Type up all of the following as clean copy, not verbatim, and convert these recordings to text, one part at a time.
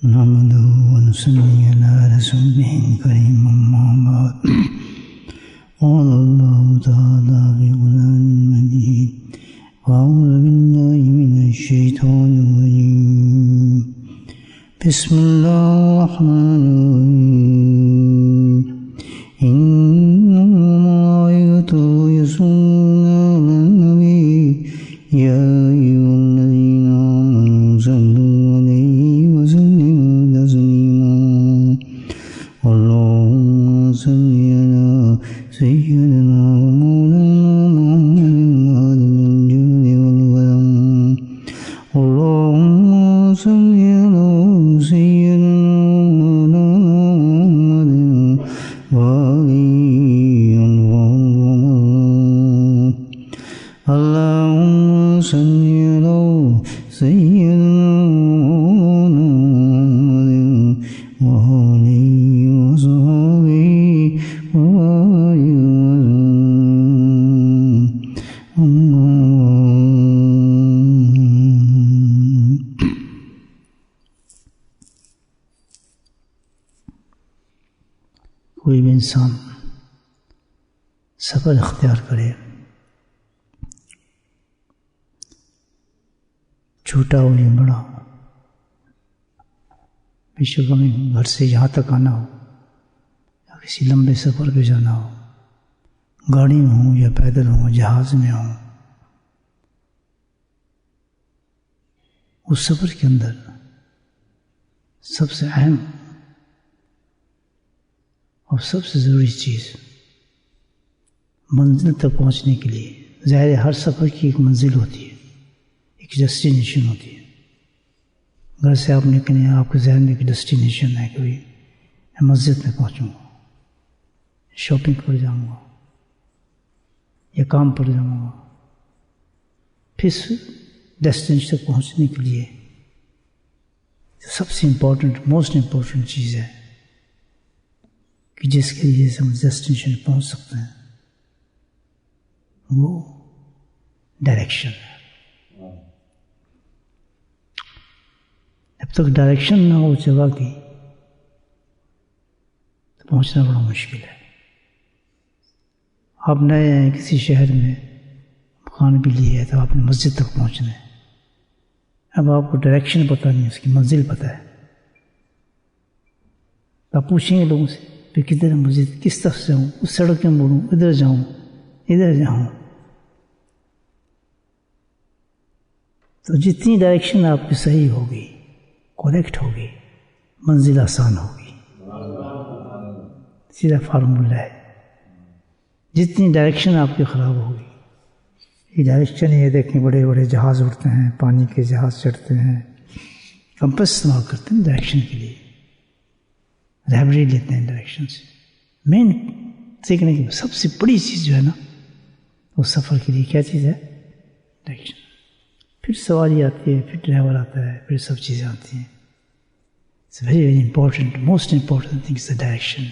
نحمده ونصلي على رسوله الكريم أما بعد قال الله تعالى في قرآن المجيد أعوذ بالله من الشيطان الرجيم بسم الله الرحمن الرحيم إن الملائكة يصلون على النبي يا أيها الذين آمنوا صلوا عليه وسلموا تسليما اللهم صل على سيدنا ومولانا محمد الجود والكرم اللهم صل على سيدنا ومولانا محمد وآله وصحبه اللهم صل على سيدنا ومولانا محمد وآله وصحبه کوئی بھی انسان صبر اختیار کرے، چھوٹا ہو یا بڑا، بے شک ہمیں گھر سے یہاں تک آنا ہو یا کسی لمبے سفر پہ جانا ہو، گاڑی میں ہوں یا پیدل ہوں، جہاز میں ہوں، اس سفر کے اندر سب سے اہم اور سب سے ضروری چیز منزل تک پہنچنے کے لیے، ظاہر ہے ہر سفر کی ایک منزل ہوتی ہے، ایک ڈیسٹینیشن ہوتی ہے۔ گھر سے آپ نکلیں، آپ کے ذہن میں ایک ڈیسٹینیشن ہے کہ میں مسجد میں پہنچوں گا، شاپنگ پر جاؤں گا یا کام پر جاؤں گا۔ پھر ڈیسٹینیشن تک پہنچنے کے لیے سب سے امپورٹنٹ، موسٹ امپورٹنٹ چیز ہے کہ جس کے لیے ہم ڈیسٹینیشن پہنچ سکتے ہیں، وہ ڈائریکشن ہے۔ جب تک ڈائریکشن نہ ہو جگہ کی تو پہنچنا بڑا مشکل ہے۔ آپ نئے ہیں کسی شہر میں، مکان بھی لیے ہے تو آپ نے مسجد تک پہنچنا ہے، اب آپ کو ڈائریکشن پتہ نہیں، اس کی منزل پتہ ہے، تو آپ پوچھیں گے لوگوں سے پھر کدھر مسجد، کس طرف سے ہوں، اس سڑک میں مڑوں، ادھر جاؤں ادھر جاؤں۔ تو جتنی ڈائریکشن آپ کی صحیح ہوگی، کریکٹ ہوگی، منزل آسان ہوگی۔ سیدھا فارمولہ ہے، جتنی ڈائریکشن آپ کی خراب ہوگی، یہ ڈائریکشن یہ دیکھیں بڑے بڑے جہاز اڑتے ہیں، پانی کے جہاز چڑھتے ہیں، کمپس استعمال کرتے ہیں ڈائریکشن کے لیے، رہبری لیتے ہیں ڈائریکشن سے۔ مین سیکھنے کی سب سے بڑی چیز جو ہے نا، وہ سفر کے لیے کیا چیز ہے؟ ڈائریکشن۔ پھر سواری آتی ہے، پھر ڈرائیور آتا ہے، پھر سب چیزیں آتی ہیں۔ It's very very important, most important thing is the direction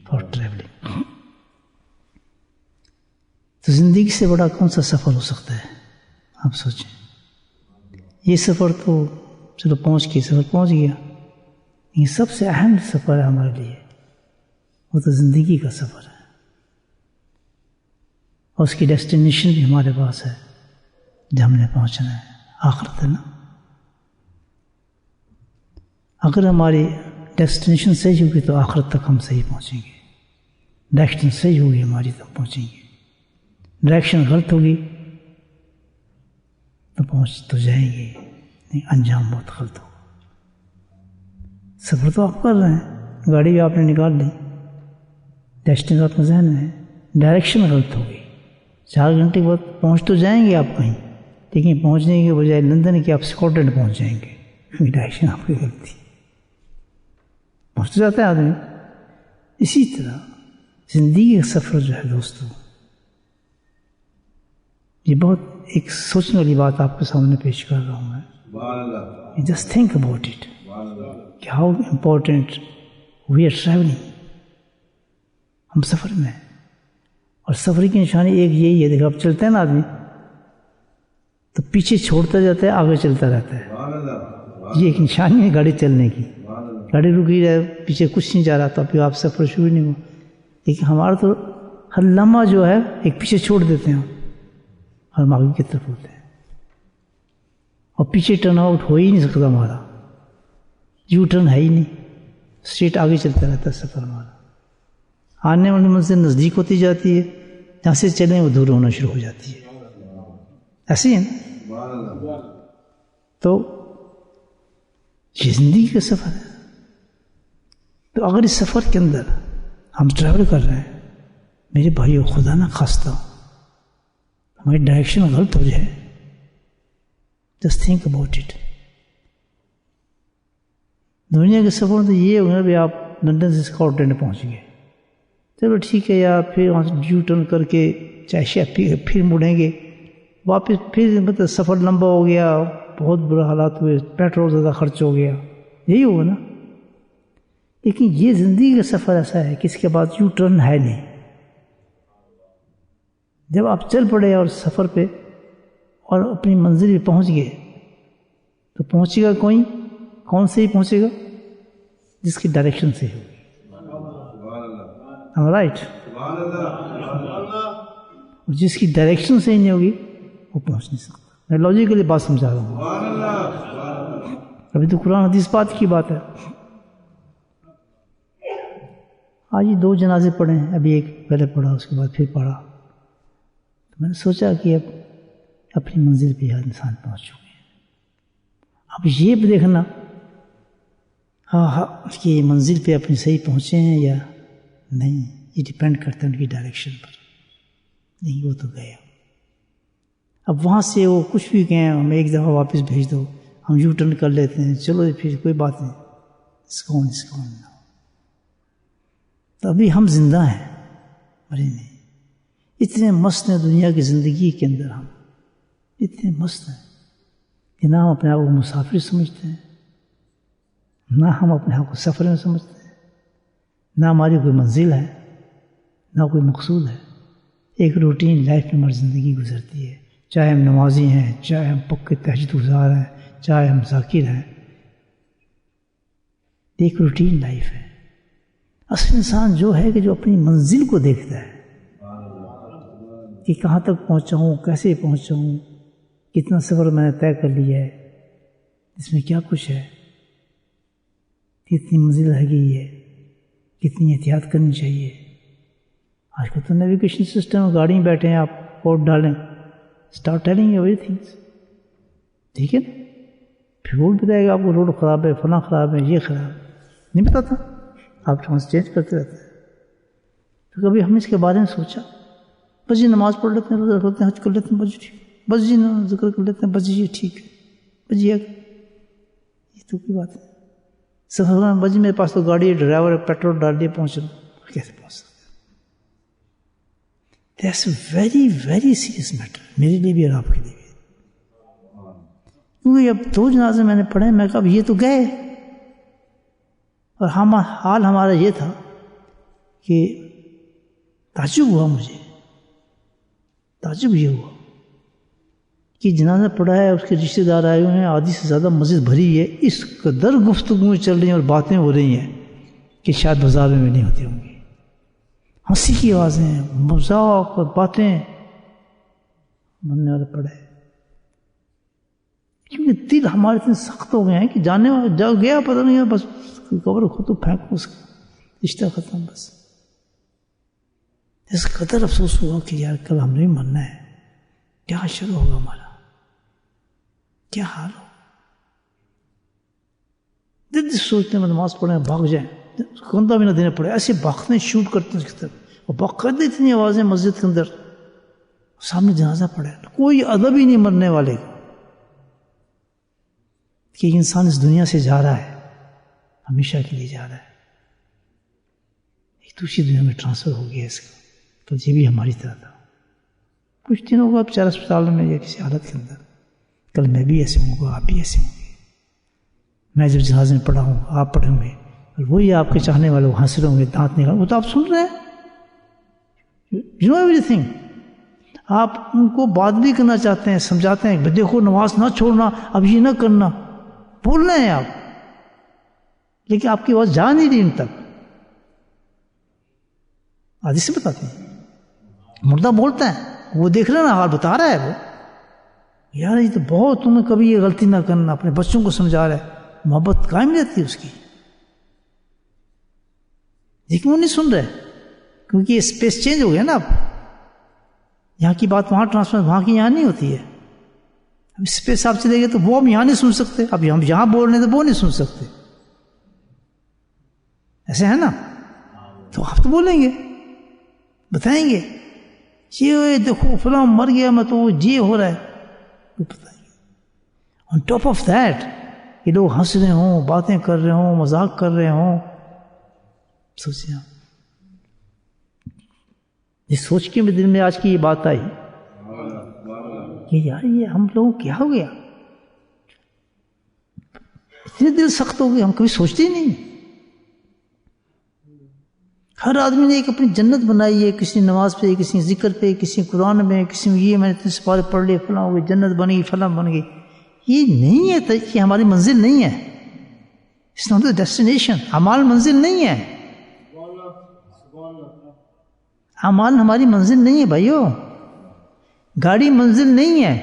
for travelling. تو زندگی سے بڑا کون سا سفر ہو سکتا ہے؟ آپ سوچیں۔ یہ سفر تو چلو پہنچ گیا، یہ سب سے اہم سفر ہے ہمارے لیے، وہ تو زندگی کا سفر ہے، اور اس کی ڈیسٹینیشن بھی ہمارے پاس ہے، جہاں ہم نے پہنچنا ہے، آخرت ہے نا۔ اگر ہماری ڈیسٹینیشن صحیح ہوگی تو آخرت تک ہم صحیح پہنچیں گے، ڈائریکشن صحیح ہوگی ہماری تو پہنچیں گے، ڈائریکشن غلط ہوگی تو پہنچ تو جائیں گے، نہیں انجام بہت غلط ہوگا۔ سفر تو آپ کر رہے ہیں، گاڑی بھی آپ نے نکال لی، ڈیسٹینیشن آپ کے ذہن میں ہے، ڈائریکشن غلط ہوگی، 4 گھنٹے کے بعد پہنچ تو جائیں گے آپ کہیں، لیکن پہنچنے کے بجائے لندن کہ آپ اسکاٹ لینڈ پہنچ جائیں گے، کیونکہ ڈائریکشن آپ کی غلطی۔ پہنچ جاتا ہے آدمی۔ اسی طرح زندگی کا سفر جو ہے دوستو، یہ بہت ایک سوچنے والی بات آپ کے سامنے پیش کر رہا ہوں میں۔ جسٹ تھنک اباؤٹ اٹ کہ how important we are travelling, ہم سفر میں ہیں، اور سفر کی نشانی ایک یہی ہے، دیکھو اب چلتے ہیں نا آدمی تو پیچھے چھوڑتا جاتا ہے، آگے چلتا رہتا ہے، یہ ایک نشانی ہے گاڑی چلنے کی. گاڑی رکی جائے, پیچھے کچھ نہیں جا رہا تو ابھی آپ سفر شروع نہیں ہوا. لیکن ہمارا تو ہر لمحہ جو ہے ایک پیچھے چھوڑ دیتے ہیں ہم آگے کی طرف ہوتے ہیں, اور پیچھے ٹرن آؤٹ ہو ہی نہیں سکتا ہمارا, یو ٹرن ہے ہی نہیں, اسٹریٹ آگے چلتا رہتا ہے سفر ہمارا. آنے والی منزل نزدیک ہوتی جاتی ہے, جہاں سے چلیں وہ دور ہونا شروع ہو جاتی ہے. ایسے ہی ہے نا. تو یہ زندگی کا سفر ہے. تو اگر اس سفر کے اندر ہم ٹریول کر رہے ہیں, میرے بھائیو خدا نہ خواستہ ہماری ڈائریکشن غلط ہو جائے, جسٹ تھنک اباؤٹ اٹ. دنیا کے سفر تو یہ ہوگا بھی آپ لندن سے اسکاٹ لینڈ پہنچ گئے, چلو ٹھیک ہے, یا پھر وہاں سے یو ٹرن کر کے چاہے پھر مڑیں گے واپس, پھر مطلب سفر لمبا ہو گیا, بہت برا حالات ہوئے, پیٹرول زیادہ خرچ ہو گیا, یہی ہوگا نا. لیکن یہ زندگی کا سفر ایسا ہے کہ اس کے بعد یو ٹرن ہے نہیں. جب آپ چل پڑے اور سفر پہ اور اپنی منزل پہ پہنچ گئے تو پہنچے گا کون سے ہی پہنچے گا جس کی ڈائریکشن سے ہوگی. رائٹ. جس کی ڈائریکشن سے ہی نہیں ہوگی وہ پہنچ نہیں سکتا. میں لاجیکلی بات سمجھا رہا ہوں, ابھی تو قرآن حدیث بات کی بات ہے. آج ہی 2 جنازے پڑھے ہیں, ابھی ایک پہلے پڑھا اس کے بعد پھر پڑھا, تو میں نے سوچا کہ اب اپنی منزل پہ ہر انسان پہنچ چکے ہیں. اب یہ بھی دیکھنا ہاں کہ یہ منزل پہ اپنی صحیح پہنچے ہیں یا نہیں, یہ ڈپینڈ کرتا ہے ان کی ڈائریکشن پر. نہیں وہ تو گیا, اب وہاں سے وہ کچھ بھی کہیں ہمیں ایک دفعہ واپس بھیج دو, ہم یو ٹرن کر لیتے ہیں, چلو پھر کوئی بات نہیں, اس کون تو ابھی ہم زندہ ہیں, مرے نہیں. اتنے مست ہیں دنیا کی زندگی کے اندر, ہم اتنے مست ہیں کہ نہ ہم اپنے آپ کو مسافر سمجھتے ہیں, نہ ہم اپنے آپ کو سفر میں سمجھتے ہیں, نہ ہماری کوئی منزل ہے, نہ کوئی مقصود ہے. ایک روٹین لائف میں ہماری زندگی گزرتی ہے, چاہے ہم نمازی ہیں, چاہے ہم پکے تہجد گزار ہیں, چاہے ہم ذاکر ہیں. ایک روٹین لائف ہے. اصل انسان جو ہے کہ جو اپنی منزل کو دیکھتا ہے کہ کہاں تک پہنچا ہوں, کیسے پہنچا ہوں, کتنا سفر میں نے طے کر لیا ہے, اس میں کیا کچھ ہے, کتنی منزل رہ گئی ہے, کتنی احتیاط کرنی چاہیے. آج کل تو نیویگیشن سسٹم, گاڑی میں بیٹھے ہیں آپ, کوڈ ڈالیں, اسٹارٹ ٹیلنگ ایوری تھنگس, ٹھیک ہے نا. پھر وہ بتائے گا آپ کو روڈ خراب ہے, فلاں خراب ہے, یہ خراب ہے, نہیں بتاتا, آپ ٹرانس چینج کرتے رہتے ہیں. تو کبھی ہم اس کے بارے میں سوچا, بس جی نماز پڑھ لیتے ہیں, روزہ رکھتے ہیں, حج کر لیتے ہیں, بس ٹھیک, بس جی ذکر کر لیتے ہیں, بس جی یہ ٹھیک ہے, بس جی یہ تو کوئی بات ہے. سفر میں بس جی میرے پاس تو گاڑی ہے, ڈرائیور ہے, پیٹرول ڈال دیے, پہنچ رہا ہوں, کیسے پہنچ سکتے؟ That's very very serious matter, میرے لیے بھی اور آپ کے لیے بھی. کیونکہ اب 2 جنازے میں نے پڑھے, میں کہا اب یہ تو گئے, اور حال ہمارا یہ تھا کہ تعجب ہوا, مجھے تعجب یہ ہوا کہ جنازہ پڑھا ہے, اس کے رشتے دار آئے ہوئے ہیں, آدھی سے زیادہ مسجد بھری ہے, اس قدر گفتگویں چل رہی ہیں اور باتیں ہو رہی ہیں کہ شاید بازار میں نہیں ہوتی ہوں گی. ہنسی کی آوازیں, مذاق اور باتیں بننے والے پڑے, کیونکہ دل ہمارے اتنے سخت ہو گئے ہیں کہ جانے والا جا گیا, پتہ نہیں ہے, بس قبر خود تو پھینکو, اس کا رشتہ ختم. بس اس قدر افسوس ہوا کہ یار کل ہم نے بھی مرنا ہے, کیا حشر ہوگا ہمارا, کیا حال ہو. جب سوچتے ہیں نماز پڑھیں بھاگ جائیں, کندھا بھی نہ دینا پڑے, ایسے بھاگتے ہیں, شوٹ کرتے ہیں اس کی طرف, اور باقاعدہ اتنی آوازیں مسجد کے اندر, سامنے جنازہ پڑا ہے, کوئی ادب ہی نہیں مرنے والے کہ انسان اس دنیا سے جا رہا ہے, ہمیشہ کے لیے جا رہا ہے, ایک دوسری دنیا میں ٹرانسفر ہو گیا اس کا. تو یہ بھی ہماری طرح تھا. کچھ دنوں کا بیچارہ اسپتال میں یا کسی حالت کے اندر, کل میں بھی ایسے ہوں گا, آپ بھی ایسے ہوں گے. میں جب جنازے میں پڑھا ہوں, آپ پڑھیں گے, اور وہی آپ کے چاہنے والے ہنس رہے ہوں گے, دانت نکال, وہ تو آپ سن رہے ہیں, یو نو ایوری تھنگ. آپ ان کو بات بھی کرنا چاہتے ہیں, سمجھاتے ہیں, دیکھو نماز نہ چھوڑنا, اب یہ نہ کرنا, بول رہے ہیں آپ، لیکن آپ کی آواز جا نہیں رہی ان تک. حدیث سے بتاتے ہیں مردہ بولتا ہے، وہ دیکھ رہے نا حال بتا رہا ہے وہ، یار یہ تو بہت، تمہیں کبھی یہ غلطی نہ کرنا، اپنے بچوں کو سمجھا رہا ہے، محبت قائم رہتی ہے اس کی. لیکن وہ نہیں سن رہے کیونکہ یہ اسپیس چینج ہو گیا نا. اب یہاں کی بات وہاں ٹرانسفر، وہاں کی یہاں نہیں ہوتی ہے. اب اسپیس آپ چلے گئے تو وہ ہم یہاں نہیں سن سکتے، اب ہم یہاں بول رہے ہیں تو وہ نہیں سن سکتے. ایسے ہے نا؟ تو آپ تو بولیں گے، بتائیں گے یہ دیکھو فلاں مر گیا میں تو یہ ہو رہا ہے، وہ بتائیں گے. آن ٹاپ آف دیٹ یہ لوگ ہنس رہے ہوں، باتیں کر رہے ہوں، مذاق کر رہے ہوں. سوچیں آپ، یہ سوچ کے میرے دل میں آج کی یہ بات آئی کہ یار یہ ہم لوگوں کیا ہو گیا، اتنے دل سخت ہو گئے، ہم کبھی سوچتے ہی نہیں. ہر آدمی نے ایک اپنی جنت بنائی ہے، کسی نماز پہ، کسی ذکر پہ، کسی قرآن میں، کسی میں یہ میں نے اتنے سپارے پڑھ لیے، فلاں ہو گئی، جنت بن گئی، فلاں بن گئی. یہ نہیں ہے، یہ ہماری منزل نہیں ہے. It's not the destination. اعمال منزل نہیں ہے، اعمال ہماری منزل نہیں ہے بھائیو. گاڑی منزل نہیں ہے.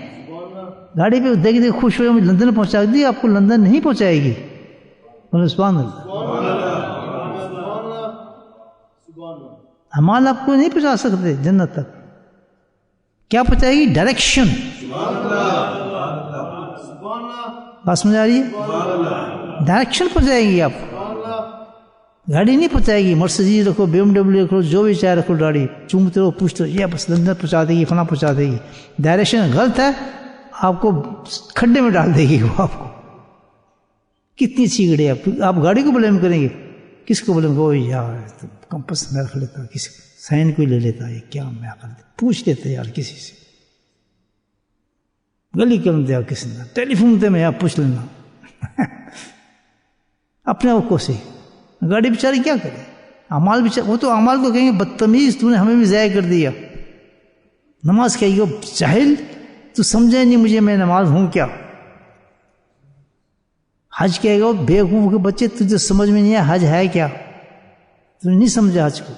گاڑی پہ دیکھ دیکھ خوش ہوئے مجھے لندن پہنچا دی، آپ کو لندن نہیں پہنچائے گی. سبحان اللہ. اعمال آپ کو نہیں پہنچا سکتے جنت تک. کیا پہنچائے گی؟ ڈائریکشن. بات سمجھ آ رہی ہے؟ ڈائریکشن پہنچائے گی آپ. گاڑی نہیں پہنچائے گی. مرسڈیز رکھو، بی ایم ڈبلیو رکھو، جو بھی چاہے رکھو گاڑی، چومتے رہو، پوچھتے رہو، یہ بس لندن پہنچا دے گی، فلاں پہنچا دے گی. ڈائریکشن غلط ہے، آپ کو کھڈے میں ڈال دے گی وہ. آپ کو کتنی اچھی گاڑی ہے، آپ گاڑی کو بلیم کریں گے، کس کو بلیم؟ وہ یار کمپس میں رکھ لیتا، کسی سائن کو لے لیتا، یہ کیا میں پوچھ لیتے یار کسی سے، گلی کروں دیا کسی نے، ٹیلی فون دے میں آپ پوچھ لینا. اپنے آپ کو صحیح. گاڑی بیچاری کیا کرے؟ اعمال بیچارے، وہ تو اعمال کو کہیں گے بدتمیز، تو نے ہمیں بھی ضائع کر دیا. نماز کہے گی جاہل، تو سمجھے نہیں مجھے، میں نماز ہوں کیا. حج کہے گا بے وقوف کے بچے، تجھے سمجھ میں نہیں ہے حج ہے کیا، تو نے نہیں سمجھا حج کو.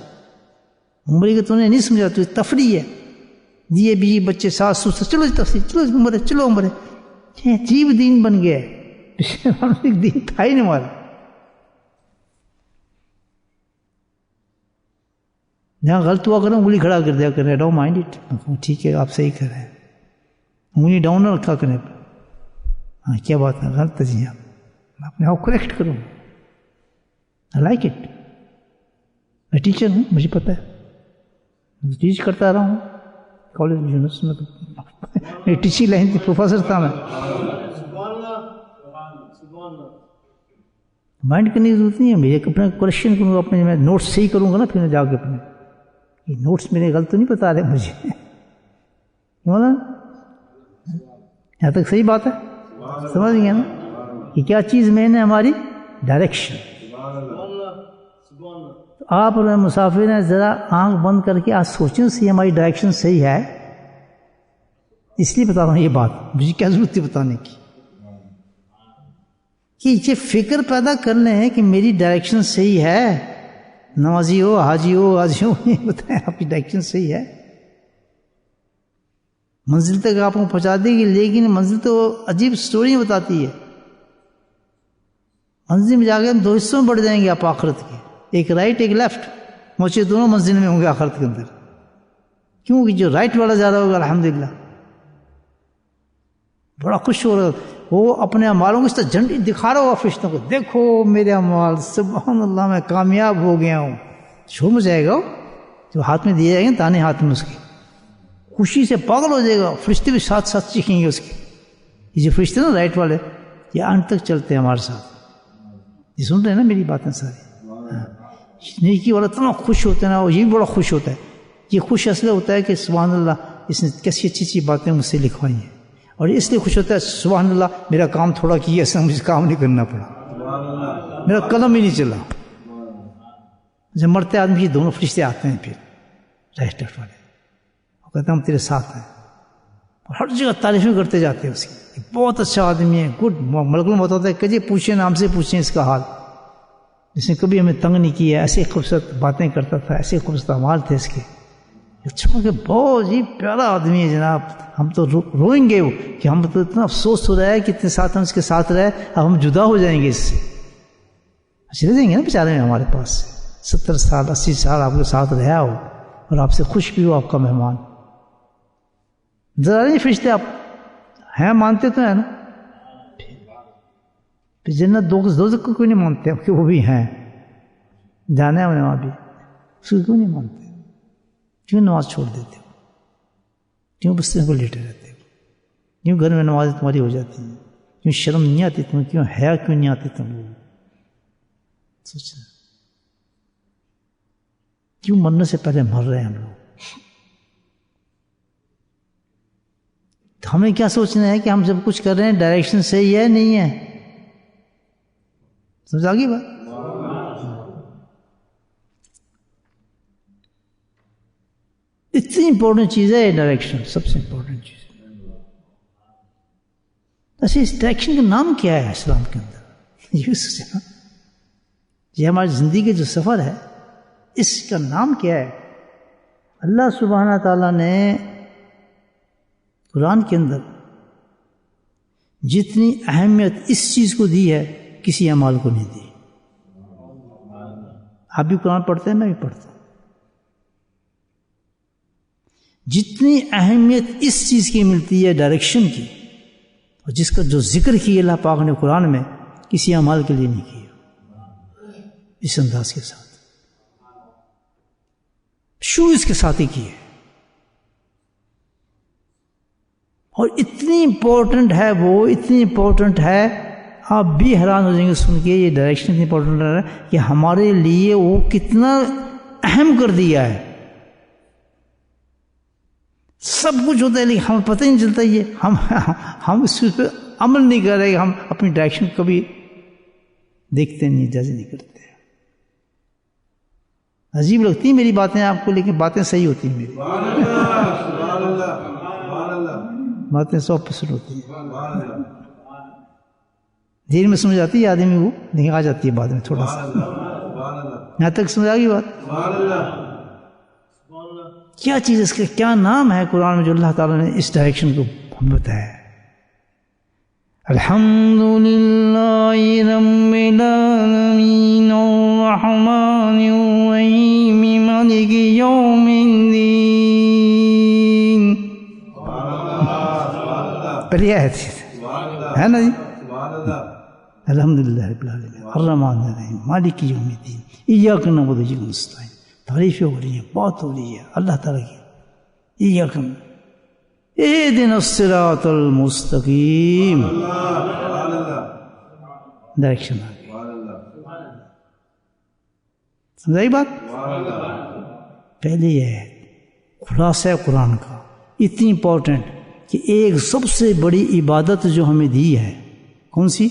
عمرے کے تو نے نہیں سمجھا، تو تفریح ہے. دیے بھی بچے ساتھ سوچتے، چلو تفریح، چلو عمرے، چلو عمرے. عجیب دین بن گیا ہے، دین تھا ہی نہیں ہمارا. جہاں غلط ہوا کریں انگلی کھڑا کر دیا کریں، ڈونٹ مائنڈ اٹ، ٹھیک ہے آپ صحیح کر رہے ہیں. انگلی ڈاؤن نہ رکھا کریں. ہاں کیا بات ہے، غلط ہے جی، آپ میں اپنے آپ کو کریکٹ کروں. I like it. میں ٹیچر ہوں، مجھے پتہ ہے، میں ٹیچ کرتا رہا ہوں کالج یونیورسٹی میں. تو میری ٹیچنگ لائن تھی، پروفیسر تھا میں. مائنڈ کرنے کی ضرورت نہیں ہے. میں ایک اپنا کوریکشن کروں گا، اپنے میں نوٹس صحیح کروں گا نا، پھر میں جا کے اپنے یہ نوٹس میرے غلط تو نہیں بتا رہے مجھے. بولا یہاں تک صحیح بات ہے، سمجھ گیا نا کہ کیا چیز مین ہے ہماری؟ ڈائریکشن. تو آپ مسافر ہیں، ذرا آنکھ بند کر کے آج سوچیں سی ہماری ڈائریکشن صحیح ہے. اس لیے بتا رہا ہوں یہ بات، مجھے کیا ضرورت تھی بتانے کی، کہ یہ فکر پیدا کر لیں ہیں کہ میری ڈائریکشن صحیح ہے. نمازی ہو، حاجی ہو، غازی ہو، یہ بتائیں آپ کی ڈائریکشن صحیح ہے. منزل تک آپ کو پہنچا دے گی، لیکن منزل تو عجیب سٹوری بتاتی ہے. منزل میں جا کے ہم دو حصوں میں بڑھ جائیں گے آپ آخرت کے، ایک رائٹ ایک لیفٹ. پہنچے دونوں منزل میں ہوں گے آخرت کے اندر. کیونکہ جو رائٹ والا جا رہا ہوگا الحمدللہ بڑا خوش ہو رہا، وہ اپنے اعمالوں کو اس طرح جھنڈی دکھا رہا ہوا فرشتوں کو، دیکھو میرے اعمال، سبحان اللہ میں کامیاب ہو گیا ہوں. چھوڑ ہو جائے گا وہ، جو ہاتھ میں دیے جائیں گے دانے ہاتھ میں، اس کے خوشی سے پاگل ہو جائے گا. فرشتے بھی ساتھ ساتھ چیخیں گے اس کے. یہ جو فرشتے نا رائٹ والے، یہ انت تک چلتے ہیں ہمارے ساتھ. یہ سن رہے ہیں نا میری باتیں ساری. نیکی والا اتنا خوش ہوتا ہے نا، وہ یہ بھی بڑا خوش ہوتا ہے. یہ خوش اس لیے ہوتا ہے کہ سبحان اللہ اس نے کیسی اچھی اچھی باتیں مجھ سے لکھوائی ہیں، اور اس لیے خوش ہوتا ہے سبحان اللہ میرا کام تھوڑا کیا، ایسا مجھے کام نہیں کرنا پڑا، میرا قلم ہی نہیں چلا. جب مرتے آدمی یہ دونوں فرشتے آتے ہیں پھر رائٹ لیفٹ والے، وہ کہتے ہیں ہم تیرے ساتھ ہیں، ہر جگہ تعریفیں کرتے جاتے ہیں اس کی، بہت اچھا آدمی ہے، گڈ، ملک الموت ہوتا ہے کہ جی پوچھیں نام سے پوچھیں اس کا حال، جس نے کبھی ہمیں تنگ نہیں کیا، ایسے خوبصورت باتیں کرتا تھا، ایسے خوبصورت اعمال تھے اس کے، اچھا کہ بہت ہی پیارا آدمی ہے جناب، ہم تو روئیں گے کہ ہم تو اتنا افسوس ہو رہا ہے کہ اتنے ساتھ ہم اس کے ساتھ رہے، اب ہم جدا ہو جائیں گے اس سے، چلے جائیں گے نا بیچارے میں ہمارے پاس سے 70 سال 80 سال آپ کے ساتھ رہا ہو اور آپ سے خوش بھی ہو آپ کا مہمان، ذرا نہیں فرشتے آپ ہیں مانتے تو ہیں نا، پھر جنت دوزخ کو کیوں نہیں مانتے کہ وہ بھی ہیں، جانے ہیں وہاں بھی، اس کو کیوں نہیں مانتے، کیوں نماز چھوڑ دیتے ہو، کیوں بستر کو لیٹے رہتے ہو، کیوں گھر میں نماز تمہاری ہو جاتی ہے، کیوں شرم نہیں آتی تمہیں، کیوں حیا کیوں نہیں آتی تم لوگ، سوچنا کیوں مرنے سے پہلے مر رہے ہیں ہم لوگ، تو ہمیں کیا سوچنا ہے کہ ہم جب کچھ کر رہے ہیں ڈائریکشن صحیح ہے نہیں ہے، سمجھ آ گئی بات؟ اتنی امپورٹنٹ چیز ہے یہ ڈائریکشن، سب سے امپورٹنٹ چیز ہے۔ ایسے اس ڈائریکشن کا نام کیا ہے اسلام کے اندر، یہ سوچنا، یہ ہماری زندگی کا جو سفر ہے اس کا نام کیا ہے؟ اللہ سبحانہ تعالیٰ نے قرآن کے اندر جتنی اہمیت اس چیز کو دی ہے کسی اعمال کو نہیں دی۔ آپ بھی قرآن پڑھتے ہیں، میں بھی پڑھتا ہوں، جتنی اہمیت اس چیز کی ملتی ہے ڈائریکشن کی، اور جس کا جو ذکر کیا اللہ پاک نے قرآن میں کسی اعمال کے لیے نہیں کیا، اس انداز کے ساتھ شروع اس کے ساتھ ہی کی ہے، اور اتنی امپورٹنٹ ہے وہ، اتنی امپورٹنٹ ہے، آپ بھی حیران ہو جائیں گے سن کے یہ ڈائریکشن اتنی امپورٹنٹ ہے کہ ہمارے لیے وہ کتنا اہم کر دیا ہے۔ سب کچھ ہوتا ہے لیکن ہمیں پتہ ہی نہیں چلتا، یہ ہم اس پہ عمل نہیں کر رہے، ہم اپنی ڈائریکشن کبھی دیکھتے نہیں، جج نہیں کرتے۔ عجیب لگتی ہیں میری باتیں آپ کو، لیکن باتیں صحیح ہوتی ہیں میری، باتیں 100% ہوتی ہیں، دیر میں سمجھ آتی ہے آدمی وہ، نہیں آ جاتی ہے بعد میں تھوڑا سا، یہاں تک سمجھ آ گئی بات؟ کیا چیز اس کا کیا نام ہے قرآن میں جو اللہ تعالیٰ نے اس ڈائریکشن کو بتایا ہے؟ الحمد للہ رب العالمین الرحمن الرحیم مالک یوم الدین، پہلی آیت ہے نا جی، الحمد للہ رب العالمین الرحمن الرحیم مالک یوم الدین ایاک نعبد و ایاک نستعین، تعریفیں ہو رہی ہیں، بات ہو رہی ہے اللہ تعالیٰ کی، ایاک اہدنا الصراط المستقیم، ڈائریکشن آ گئی، سمجھائی بات؟ پہلی ہے خلاصہ قرآن کا، اتنی امپورٹنٹ کہ ایک سب سے بڑی عبادت جو ہمیں دی ہے، کون سی؟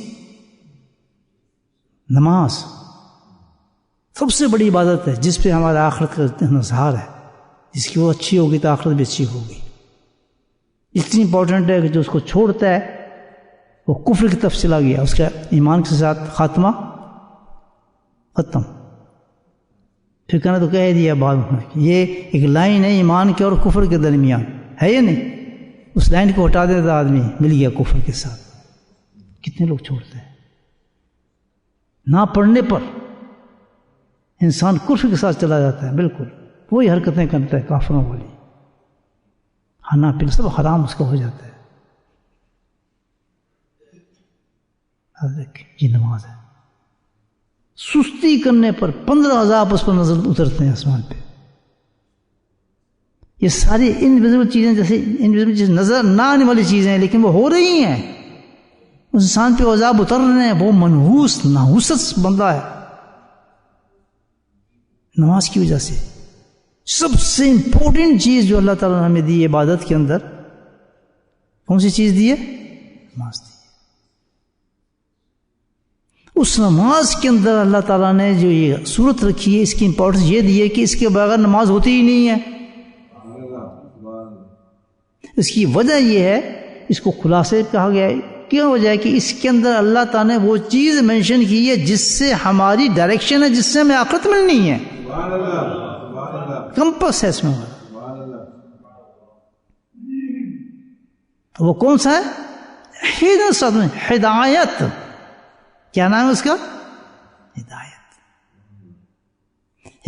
نماز، سب سے بڑی عبادت ہے جس پہ ہمارا آخرت کا انحصار ہے، جس کی وہ اچھی ہوگی تو آخرت بھی اچھی ہوگی، اتنی امپورٹنٹ ہے کہ جو اس کو چھوڑتا ہے وہ کفر کی طرف چلا گیا، اس کا ایمان کے ساتھ خاتمہ ختم۔ پھر کہنا تو کہہ دیا بعد میں، یہ ایک لائن ہے ایمان کے اور کفر کے درمیان، ہے یا نہیں؟ اس لائن کو ہٹا دیتا آدمی، مل گیا کفر کے ساتھ۔ کتنے لوگ چھوڑتے ہیں؟ نہ پڑھنے پر انسان کفر کے ساتھ چلا جاتا ہے، بالکل وہی حرکتیں کرتا ہے کافروں والی، کھانا پینا سب حرام اس کا ہو جاتا ہے۔ یہ نماز ہے، سستی کرنے پر 15 عذاب اس پر نظر اترتے ہیں آسمان پہ۔ یہ ساری انویزیبل چیزیں، جیسے انویزیبل چیزیں نظر نہ آنے والی چیزیں ہیں، لیکن وہ ہو رہی ہیں، اس انسان پہ عذاب اتر رہے ہیں، وہ منحوس نحوست بندہ ہے نماز کی وجہ سے۔ سب سے امپورٹنٹ چیز جو اللہ تعالیٰ نے ہمیں دی ہے عبادت کے اندر، کون سی چیز دی ہے؟ نماز دی ہے۔ اس نماز کے اندر اللہ تعالیٰ نے جو یہ صورت رکھی ہے، اس کی امپورٹنس یہ دی ہے کہ اس کے بغیر نماز ہوتی ہی نہیں ہے۔ اس کی وجہ یہ ہے، اس کو خلاصے کہا گیا ہے، کیا وجہ ہے کہ اس کے اندر اللہ تعالیٰ نے وہ چیز مینشن کی ہے جس سے ہماری ڈائریکشن ہے، جس سے ہمیں آخرت ملنی ہے، کمپس ہے اس میں ہمارا۔ تو وہ کون سا ہے؟ ہدایت۔ کیا نام ہے اس کا؟ ہدایت۔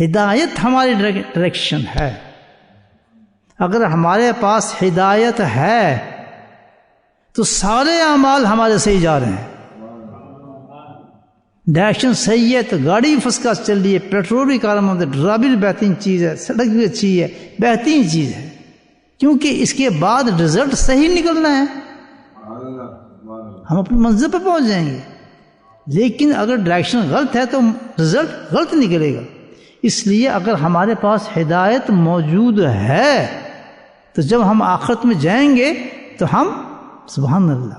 ہدایت ہماری ڈائریکشن ہے۔ اگر ہمارے پاس ہدایت ہے تو سارے اعمال ہمارے صحیح جا رہے ہیں، ڈائریکشن صحیح ہے تو گاڑی فرسٹ کلاس چل رہی ہے، پیٹرول بھی کارآمد ہے، ڈرائیور بھی بہترین چیز ہے، سڑک بھی اچھی ہے، بہترین چیز ہے، کیونکہ اس کے بعد رزلٹ صحیح نکلنا ہے، ہم اپنی منزل پہ پہنچ جائیں گے۔ لیکن اگر ڈائریکشن غلط ہے تو رزلٹ غلط نکلے گا۔ اس لیے اگر ہمارے پاس ہدایت موجود ہے تو جب ہم آخرت میں جائیں گے تو ہم سبحان اللہ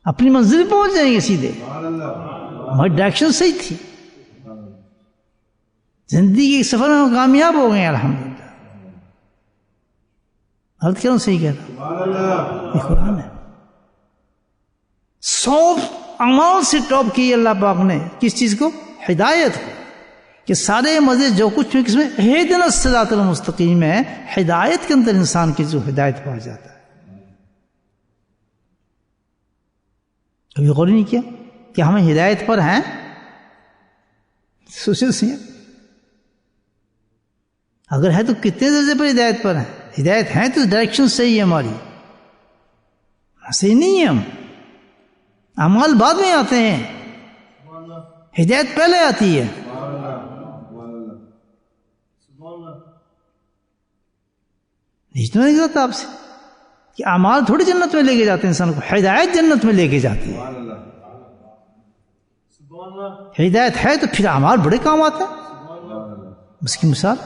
اپنی منزل پہ پہنچ جائیں گے سیدھے، ہماری ڈائریکشن صحیح تھی، زندگی کے سفر میں ہم کامیاب ہو گئے ہیں الحمدللہ۔ غلط کہہ رہا ہوں، صحیح کہہ رہا ہوں، یہ قرآن ہے۔ 100 اعمال سے ٹاپ کی اللہ پاک نے کس چیز کو؟ ہدایت کو، کہ سارے مزے جو کچھ بھی کس میں اہدنا الصراط المستقیم ہے، ہدایت کے اندر انسان کی جو ہدایت پا جاتا ہے۔ کبھی غور نہیں کیا کہ ہم ہدایت پر ہیں؟ سوچے سی اگر ہے تو کتنے درجے پر ہدایت پر ہیں؟ ہدایت ہیں تو ڈائریکشن صحیح ہے ہماری، صحیح نہیں ہے ہم، اعمال بعد میں آتے ہیں، ہدایت پہلے آتی ہے۔ نہیں کہتا آپ سے کہ اعمال تھوڑی جنت میں لے کے جاتے ہیں انسان کو، ہدایت جنت میں لے کے جاتی ہے۔ ہدایت ہے تو پھر اعمال بڑے کام آتے ہیں۔ اس کی مثال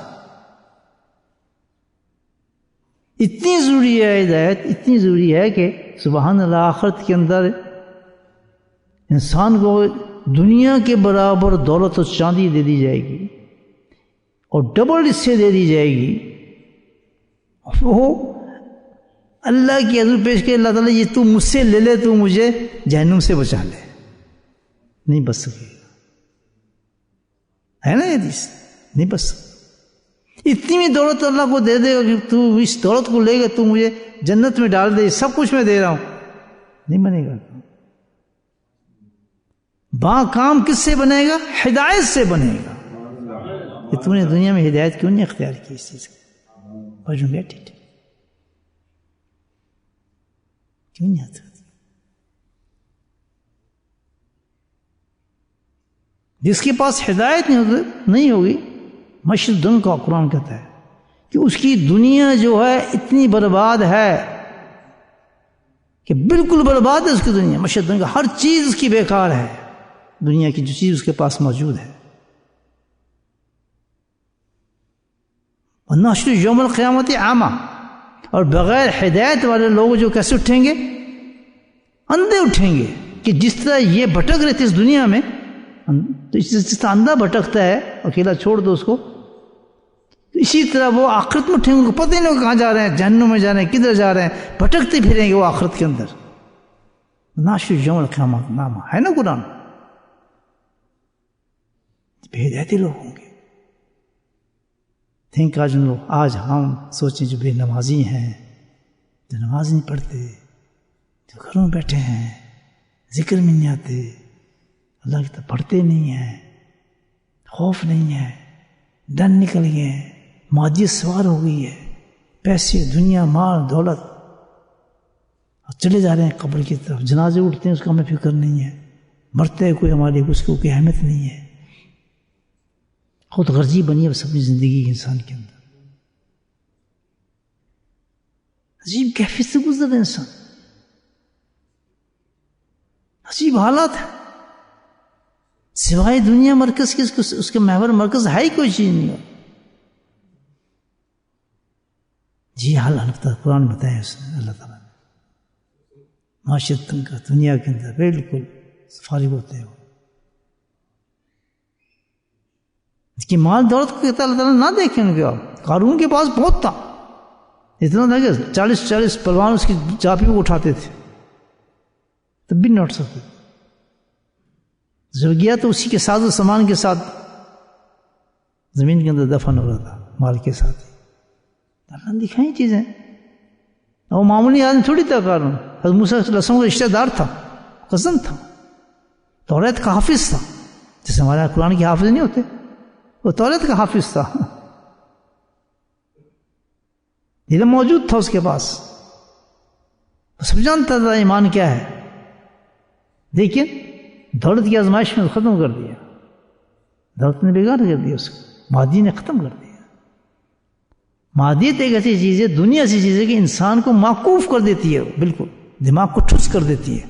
اتنی ضروری ہے، ہدایت اتنی ضروری ہے کہ سبحان اللہ آخرت کے اندر انسان کو دنیا کے برابر دولت و چاندی دے دی جائے گی اور ڈبل اس سے دے دی جائے گی۔ وہ اللہ کی حضور پیش کہ اللہ تعالیٰ یہ تو مجھ سے لے لے، تو مجھے جہنم سے بچا لے، نہیں بچ سکے گا، ہے نا یہ حدیث؟ نہیں بچ سکے۔ اتنی بھی دولت اللہ کو دے دے گا کہ تو اس دولت کو لے گا تو مجھے جنت میں ڈال دے، سب کچھ میں دے رہا ہوں، نہیں بنے گا۔ کام کس سے بنے گا؟ ہدایت سے بنے گا۔ کہ تم نے دنیا میں ہدایت کیوں نہیں اختیار کی اس چیز کو؟ کیوں نہیں آتا؟ جس کے پاس ہدایت نہیں ہوگی، مشرق دن کا قرآن کہتا ہے کہ اس کی دنیا جو ہے اتنی برباد ہے کہ بالکل برباد ہے اس کی دنیا، مشرق دن کا ہر چیز اس کی بیکار ہے، دنیا کی جو چیز اس کے پاس موجود ہے۔ ونحشر یوم القیامت اعمی، اور بغیر ہدایت والے لوگ جو کیسے اٹھیں گے؟ اندھے اٹھیں گے، کہ جس طرح یہ بھٹک رہے تھے اس دنیا میں، تو جس طرح اندھا بھٹکتا ہے، اکیلا چھوڑ دو اس کو، تو اسی طرح وہ آخرت میں اٹھیں گے، پتہ ہی نہیں کہاں جا رہے ہیں، جہنم میں جا رہے ہیں، کدھر جا رہے ہیں، بھٹکتے پھریں گے وہ آخرت کے اندر۔ ونحشر یوم القیامت اعمی ہے نا قرآن، بے ہدایتی لوگ ہوں گے۔ آج ہم سوچیں جو بے نمازی ہیں، جو نماز نہیں پڑھتے، جو گھروں میں بیٹھے ہیں، ذکر میں نہیں آتے، اللہ کی طرف پڑھتے نہیں ہیں، خوف نہیں ہے، ڈر نکل گئے ہیں، مادیت سوار ہو گئی ہے، پیسے، دنیا، مال، دولت، اور چلے جا رہے ہیں قبر کی طرف، جنازے اٹھتے ہیں اس کا ہمیں فکر نہیں ہے، مرتے ہیں کوئی ہمارے اس کو کوئی اہمیت نہیں ہے، خود غرضی بنی ہے بس اپنی زندگی انسان کے اندر۔ عجیب کیفیت سے گزر رہا ہے انسان، عجیب حالات ہے، سوائے دنیا مرکز کے اس کے محور مرکز ہے ہی کوئی چیز نہیں ہو۔ جی حال قرآن بتایا اس نے، اللہ تعالیٰ نے معاشرت کا دنیا کے اندر بالکل فارغ ہوتے ہو کہ مال دولت کو کہتا اللہ تعالیٰ نہ دیکھیں ان کے، قارون کے پاس بہت تھا، اتنا تھا کہ 40 پلوان اس کی چاپی کو اٹھاتے تھے، تب بھی نہیں اٹھ سکتے. جب گیا تو اسی کے ساز و سامان کے ساتھ زمین کے اندر دفن ہو رہا تھا، مال کے ساتھ. اللہ نے دکھائی چیزیں. وہ معمولی آدمی تھوڑی تھا. قارون حضرت موسیٰ علیہ السلام کا رشتہ دار تھا، قسم تھا، توریت کا حافظ تھا. جیسے ہمارے قرآن کے حافظ نہیں ہوتے، وہ توریت کا حافظ تھا. علم موجود تھا اس کے پاس، سب جانتا تھا ایمان کیا ہے. لیکن دولت کی آزمائش میں ختم کر دیا. دولت نے بگاڑ کر دیا اس کو، مادی نے ختم کر دیا. مادیت ایک ایسی چیز ہے، دنیا ایسی چیز ہے کہ انسان کو معکوف کر دیتی ہے، بالکل دماغ کو ٹھس کر دیتی ہے،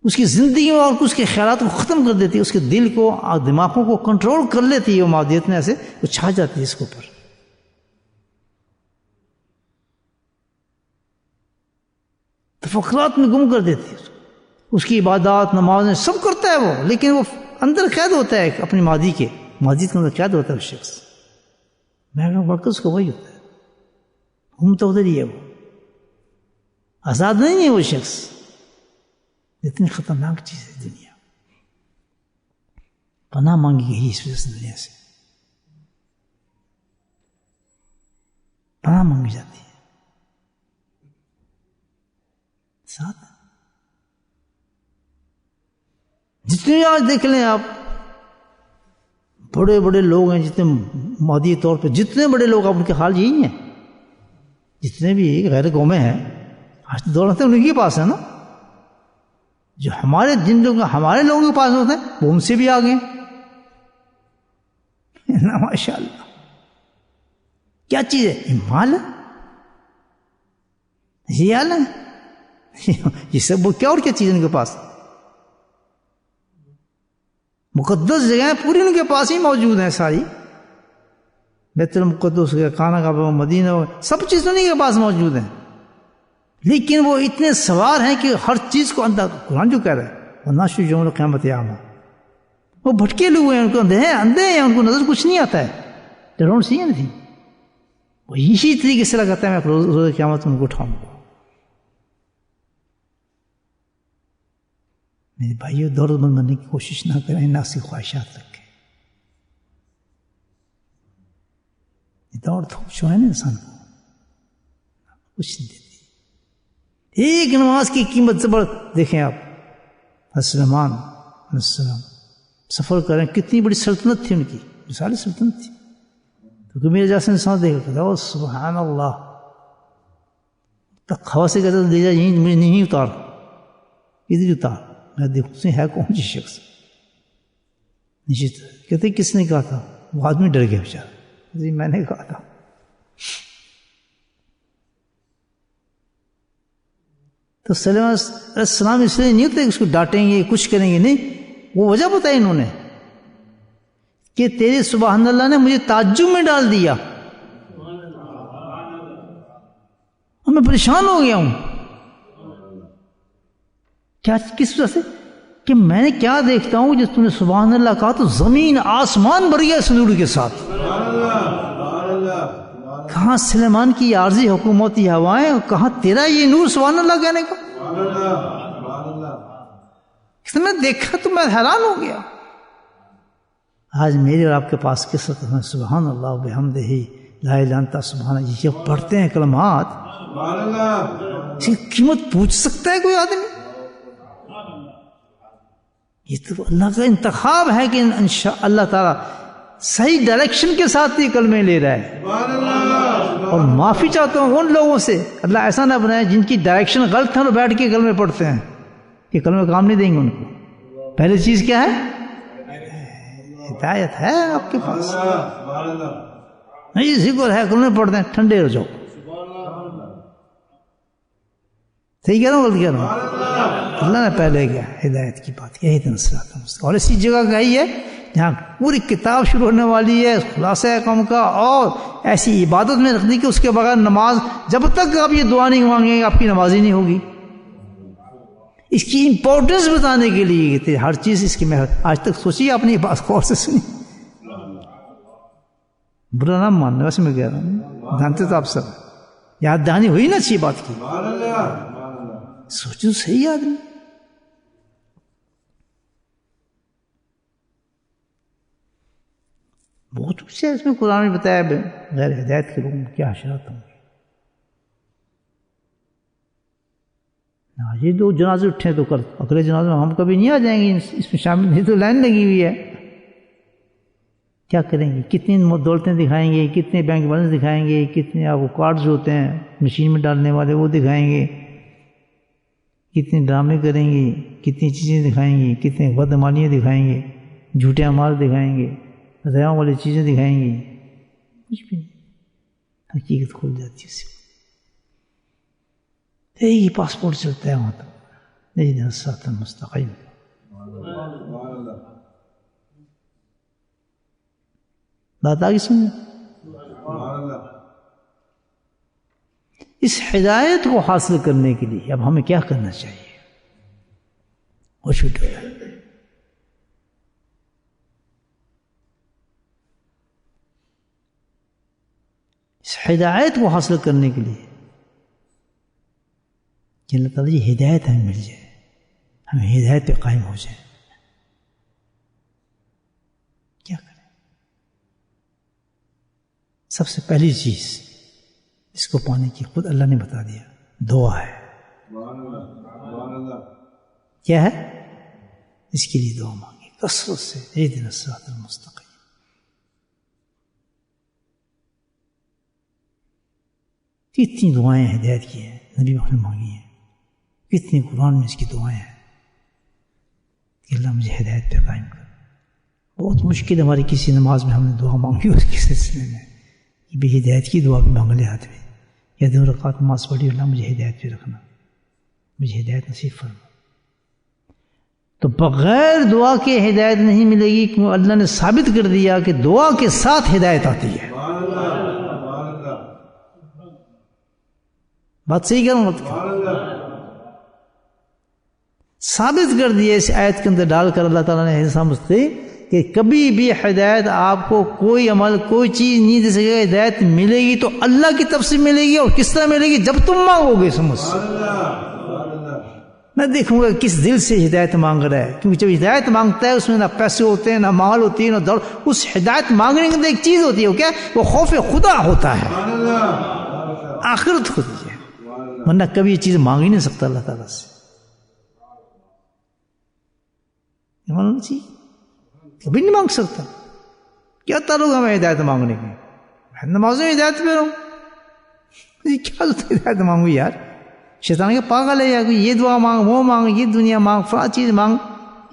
اس کی زندگی میں اور اس کے خیالات کو ختم کر دیتی ہے، اس کے دل کو اور دماغوں کو کنٹرول کر لیتی ہے. وہ مادیت میں ایسے وہ چھا جاتی ہے اس کے اوپر. تفکرات میں گم کر دیتی ہے اس کی عبادات، نمازیں سب کرتا ہے وہ، لیکن وہ اندر قید ہوتا ہے اپنی مادی کے اندر قید ہوتا ہے اس شخص. محکمہ مرکز کو وہی ہوتا ہے، گھومتا ادھر ہی ہے، وہ آزاد نہیں ہے وہ شخص. اتنی خطرناک چیز ہے دنیا. پناہ مانگی گئی اس وجہ سے دنیا سے پناہ مانگی جاتی ہے. ساتھ جتنے آج دیکھ لیں آپ، بڑے بڑے لوگ ہیں جتنے مادی طور پہ، جتنے بڑے لوگ آپ ان کے حال یہی ہیں. جتنے بھی غیر قومیں ہیں آج دولتیں ان کے پاس ہیں نا. جو جن لوگ ہمارے لوگوں کے پاس ہوتے ہیں وہ ان سے بھی آگے. ماشاء اللہ کیا چیز ہے؟ یہ مال ہے، یہ حال ہے. یہ سب وہ کیا اور کیا چیز ہے ان کے پاس؟ مقدس جگہیں پوری ان کے پاس ہی موجود ہیں ساری. بیت المقدس کا، خانہ کعبہ، مدینہ، سب چیز انہیں کے پاس موجود ہیں. لیکن وہ اتنے سوار ہیں کہ ہر چیز کو اندھا. قرآن جو کہہ رہا ہے وَالنَّاسُ یَوْمَ الْقِیَامَةِ اعْمَىٰ، وہ بھٹکے ہوئے ہیں، ان کو اندھے ہیں، ان کو نظر کچھ نہیں آتا ہے. They don't see anything. وہ اسی طریقے سے لگاتا ہے میں روز قیامت ان کو اٹھاؤں گا. میرے بھائیو دولت مند بننے کی کوشش نہ کریں، نفسی خواہشات رکھیں. یہ دوڑ دھوپ جو ہے نا انسان کو کچھ نہیں دیتی. ایک نماز کی قیمت زبر دیکھیں آپ. سلیمان علیہ السلام سفر کریں، کتنی بڑی سلطنت تھی ان کی، مثالی سلطنت تھی. کیونکہ میرے جیسے انسان دیکھا کہ سبحان اللہ، تک ہوا سے کہتا دے جا یہیں مجھے نہیں اتار، ادھر اتار، میں دیکھوں سے ہے کون سی شخص. نیچے کہتے کس نے کہا تھا؟ وہ آدمی ڈر گیا بیچارہ، میں نے کہا تھا. تو سلیمان علیہ السلام اس لیے نہیں ہوتے کہ اس کو ڈانٹیں گے کچھ کریں گے، نہیں. وہ وجہ بتائی انہوں نے کہ تیرے سبحان اللہ نے مجھے تعجب میں ڈال دیا اور میں پریشان ہو گیا ہوں. کیا کس وجہ سے؟ کہ میں نے کیا دیکھتا ہوں جس تم نے سبحان اللہ کہا تو زمین آسمان بھر گیا اس نور کے ساتھ. کہاں سلیمان کی عارضی حکومتی ہوائیں اور کہاں تیرا یہ نور سبحان اللہ کہنے کا. میں دیکھا تو میں حیران ہو گیا. آج میرے اور آپ کے پاس کس وقت میں سبحان اللہ بحمدہ لا الہ الا انت سبحان اللہ یہ جب پڑھتے ہیں کلمات، اس کی قیمت پوچھ سکتا ہے کوئی آدمی؟ یہ تو اللہ کا انتخاب ہے کہ انشاء اللہ تعالیٰ صحیح ڈائریکشن کے ساتھ یہ کلمے لے رہا ہے. اور معافی چاہتا ہوں ان لوگوں سے، اللہ ایسا نہ بنائے جن کی ڈائریکشن غلط ہے اور بیٹھ کے کلمے پڑھتے ہیں. یہ کلمے کام نہیں دیں گے ان کو. پہلی چیز کیا ہے؟ ہدایت ہے آپ کے پاس، نہیں ذکر ہے، کلمے پڑھتے ہیں، ٹھنڈے ہو جاؤ. صحیح کہہ رہا ہوں غلط کہہ رہا ہوں؟ اللہ نے پہلے کیا ہدایت کی بات کی، اور اسی جگہ کا ہی ہے جہاں پوری کتاب شروع ہونے والی ہے خلاصہ قوم کا، اور ایسی عبادت میں رکھنی کہ اس کے بغیر نماز، جب تک آپ یہ دعا نہیں مانگیں گے آپ کی نماز ہی نہیں ہوگی. اس کی امپورٹنس بتانے کے لیے ہر چیز اس کی میں آج تک سوچی اپنی بات غور سے سنی. برا نہ ماننا، ویسے میں کہہ رہا ہوں، جانتے تو آپ سب، یاد دہانی ہوئی نا اچھی بات کی، سوچو صحیح آدمی. بہت کچھ ہے اس میں، قرآن میں بتایا غیر ہدایت کے لوگوں کیا حشرات ہوں گے. یہ دو جنازے اٹھے تو کل اگلے جنازے میں ہم کبھی نہیں آ جائیں گے اس میں شامل، نہیں تو لائن لگی ہوئی ہے. کیا کریں گے؟ کتنی دولتیں دکھائیں گے، کتنے بینک بیلنس دکھائیں گے، کتنے آپ کو کارڈز ہوتے ہیں مشین میں ڈالنے والے وہ دکھائیں گے، کتنے ڈرامے کریں گے، کتنی چیزیں دکھائیں گے، کتنے بدعمالیاں دکھائیں گے، جھوٹے اعمال دکھائیں گے، ریاؤں والی چیزیں دکھائیں گے. کچھ بھی نہیں، حقیقت کھل جاتی ہے اس سے. یہی پاسپورٹ چلتا ہے وہاں تک، اہدنا الصراط المستقیم. بات آگے سمجھ. اس ہدایت کو حاصل کرنے کے لیے اب ہمیں کیا کرنا چاہیے؟ وہ چھوٹا ہے. اس ہدایت کو حاصل کرنے کے لیے کہ اللہ تعالیٰ یہ ہدایت ہمیں مل جائے، ہم ہدایت پہ قائم ہو جائیں. کیا کریں؟ سب سے پہلی چیز اس کو پانے کی خود اللہ نے بتا دیا، دعا ہے. کیا ہے؟ اس کے لیے دعا مانگی کثرت سے، اہدنا الصراط المستقیم. کتنی دعائیں ہدایت کی ہیں نبی محمد نے مانگی ہیں، کتنی قرآن میں اس کی دعائیں ہیں کہ اللہ مجھے ہدایت پہ قائم کر. بہت مشکل ہے ہماری کسی نماز میں ہم نے دعا مانگی اس کے سلسلے میں کہ بھی ہدایت کی دعا بھی مانگ لے ہاتھ میں، یا 2 رکعت نماز پڑھی اللہ مجھے ہدایت پہ رکھنا، مجھے ہدایت نصیب فرما. تو بغیر دعا کے ہدایت نہیں ملے گی، کیوں اللہ نے ثابت کر دیا کہ دعا کے ساتھ ہدایت آتی ہے. بات صحیح کہہ رہا ہوں؟ ثابت کر دیا اس آیت کے اندر ڈال کر اللہ تعالیٰ نے ایسا مستقیم کہ کبھی بھی ہدایت آپ کو کوئی عمل کوئی چیز نہیں دے سکے گا. ہدایت ملے گی تو اللہ کی طرف سے ملے گی. اور کس طرح ملے گی؟ جب تم مانگو گے. سمجھ میں دیکھوں گا کس دل سے ہدایت مانگ رہا ہے، کیونکہ جب ہدایت مانگتا ہے اس میں نہ پیسے ہوتے ہیں، نہ مال ہوتی ہے، نہ دوڑ. اس ہدایت مانگنے کے اندر ایک چیز ہوتی ہے، وہ کیا؟ وہ خوف خدا ہوتا ہے، آخرت ہوتی ہے. ورنہ کبھی یہ چیز مانگ ہی نہیں سکتا اللہ تعالیٰ سے. کبھی نہیں مانگ سکتا. کیا تعلق ہمیں ہدایت مانگنے کے؟ میں نمازوں میں ہدایت پہ رہوں، کیا ہدایت مانگوں یار؟ شیطان کے پاگل ہے یا یہ دعا مانگ، وہ مانگ، یہ دنیا مانگ، فلاں چیز مانگ.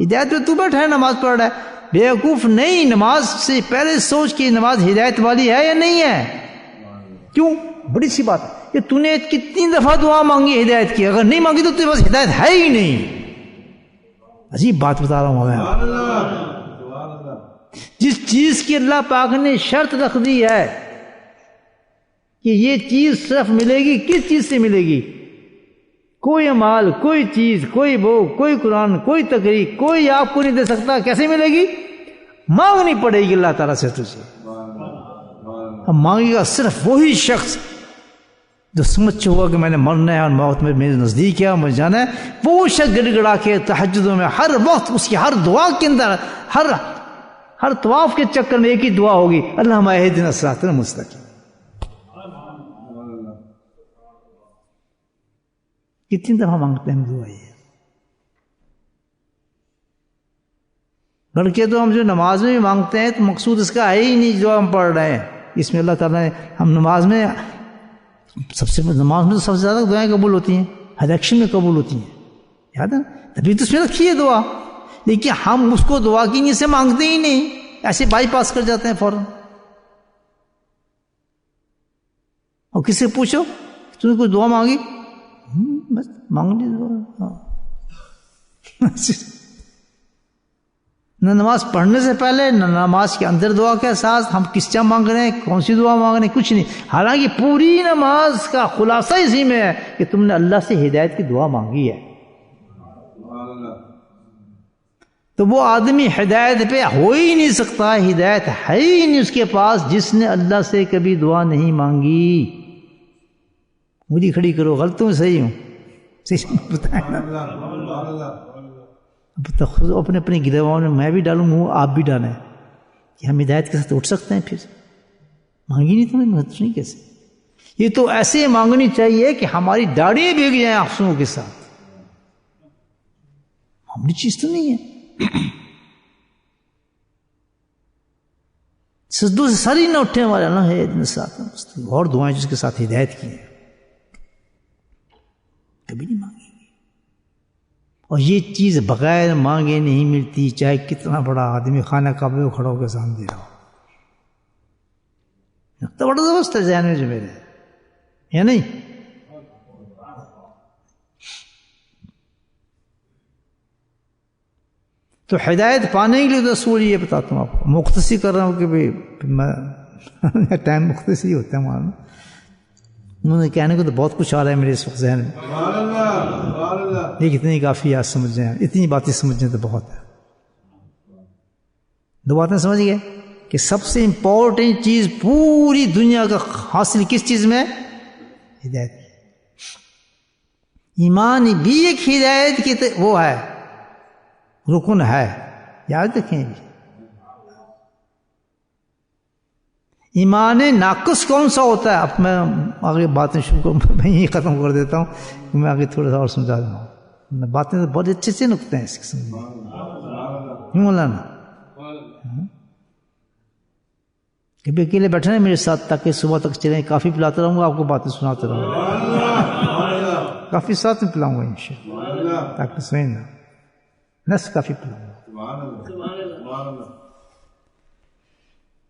ہدایت پہ تو بیٹھا ہے نماز پڑھ رہا ہے، بیوقوف نہیں. نماز سے پہلے سوچ کہ نماز ہدایت والی ہے یا نہیں ہے. کیوں؟ بڑی سی بات ہے کہ تو نے کتنی دفعہ دعا مانگی ہدایت کی، اگر نہیں مانگی تو تیرے پاس ہدایت ہے ہی نہیں. عجیب بات بتا رہا ہوں میں. جس چیز کی اللہ پاک نے شرط رکھ دی ہے کہ یہ چیز صرف ملے گی، کس چیز سے ملے گی؟ کوئی مال، کوئی چیز، کوئی بھوگ، کوئی قرآن، کوئی تقریر، کوئی آپ کو نہیں دے سکتا. کیسے ملے گی؟ مانگنی پڑے گی اللہ تعالیٰ سے تجھے. اب مانگے گا صرف وہی شخص جو سمجھ چکا کہ میں نے مرنا ہے اور موت میں میرے نزدیک ہے اور مجھے جانا ہے. وہ شخص گڑ گڑا کے تہجدوں میں ہر وقت اس کی ہر دعا کے اندر، ہر طواف کے چکر میں ایک ہی دعا ہوگی، اللہم اہدنا الصراط المستقیم. کتنی دفعہ مانگتے ہیں ہم دعا یہ؟ بلکہ تو ہم جو نماز میں بھی مانگتے ہیں تو مقصود اس کا ہے ہی نہیں جو ہم پڑھ رہے ہیں. اس میں اللہ تعالیٰ نے ہم نماز میں نماز میں تو سب سے زیادہ دعائیں قبول ہوتی ہیں، ہر ایکشن میں قبول ہوتی ہیں، یاد ہے؟ تبھی تو اس میں رکھی ہے دعا. لیکن ہم اس کو دعا کی نیت سے مانگتے ہی نہیں، ایسے بائی پاس کر جاتے ہیں فوراً. اور کس سے پوچھو تم نے کوئی دعا مانگی؟ بس مانگ لی دعا. نہ نماز پڑھنے سے پہلے، نہ نماز کے اندر دعا کے ساتھ ہم کس چاہ مانگ رہے ہیں، کون سی دعا مانگ رہے ہیں، کچھ نہیں. حالانکہ پوری نماز کا خلاصہ اسی میں ہے کہ تم نے اللہ سے ہدایت کی دعا مانگی ہے. تو وہ آدمی ہدایت پہ ہو ہی نہیں سکتا، ہدایت ہے ہی نہیں اس کے پاس، جس نے اللہ سے کبھی دعا نہیں مانگی۔ مجھے کھڑی کرو، غلط ہوں صحیح ہوں؟ صحیح بتائیں خود اپنے اپنے گرواؤں میں میں بھی ڈالوں ہوں، آپ بھی ڈالیں کہ ہم ہدایت کے ساتھ اٹھ سکتے ہیں؟ پھر مانگی نہیں تو نہیں کیسے؟ یہ تو ایسے مانگنی چاہیے کہ ہماری داڑھیاں بھیگ جائیں آنسوؤں کے ساتھ، معمولی چیز تو نہیں ہے۔ سجدوں سے ساری نہ اٹھنے والے اللہ ہے ساتھ اور دعائیں جس کے ساتھ ہدایت کی ہیں کبھی نہیں مانگی گی، اور یہ چیز بغیر مانگے نہیں ملتی، چاہے کتنا بڑا آدمی خانہ کعبے میں کھڑا ہو کے سامنے دے رہا ہو۔ تو بڑا دوست ہے ذہن میں جو میرے، یا نہیں؟ تو ہدایت پانے کے لیے تو اصول یہ بتاتا ہوں آپ کو، مختصی کر رہا ہوں کہ بھائی میں ٹائم مختصی ہوتا ہے معلوم، انہوں نے کہنے کو تو بہت کچھ آ رہا ہے میرے اس وقت ذہن میں، لیکن اتنی کافی آج سمجھ جائیں، اتنی باتیں سمجھیں تو بہت ہے۔ دو باتیں سمجھ گئے کہ سب سے امپورٹنٹ چیز پوری دنیا کا حاصل کس چیز میں؟ ہدایت۔ ایمان بھی ایک ہدایت کی وہ ہے، رکن ہے، یاد رکھیں بھی۔ ایمان ناقص کون سا ہوتا ہے؟ اب میں آگے باتیں شروع کروں، میں یہی ختم کر دیتا ہوں، میں آگے تھوڑا سا اور سمجھا دوں گا، باتیں تو بہت اچھے سے نکتے ہیں اس قسم میں، کیوں مولانا؟ کبھی اکیلے بیٹھے ہیں میرے ساتھ تاکہ صبح تک چلیں، کافی پلاتا رہوں گا آپ کو، باتیں سناتا رہوں گا، کافی ساتھ میں پلاؤں گا انشاءاللہ تاکہ سوئیں نا، نس کافی پلاؤں گا۔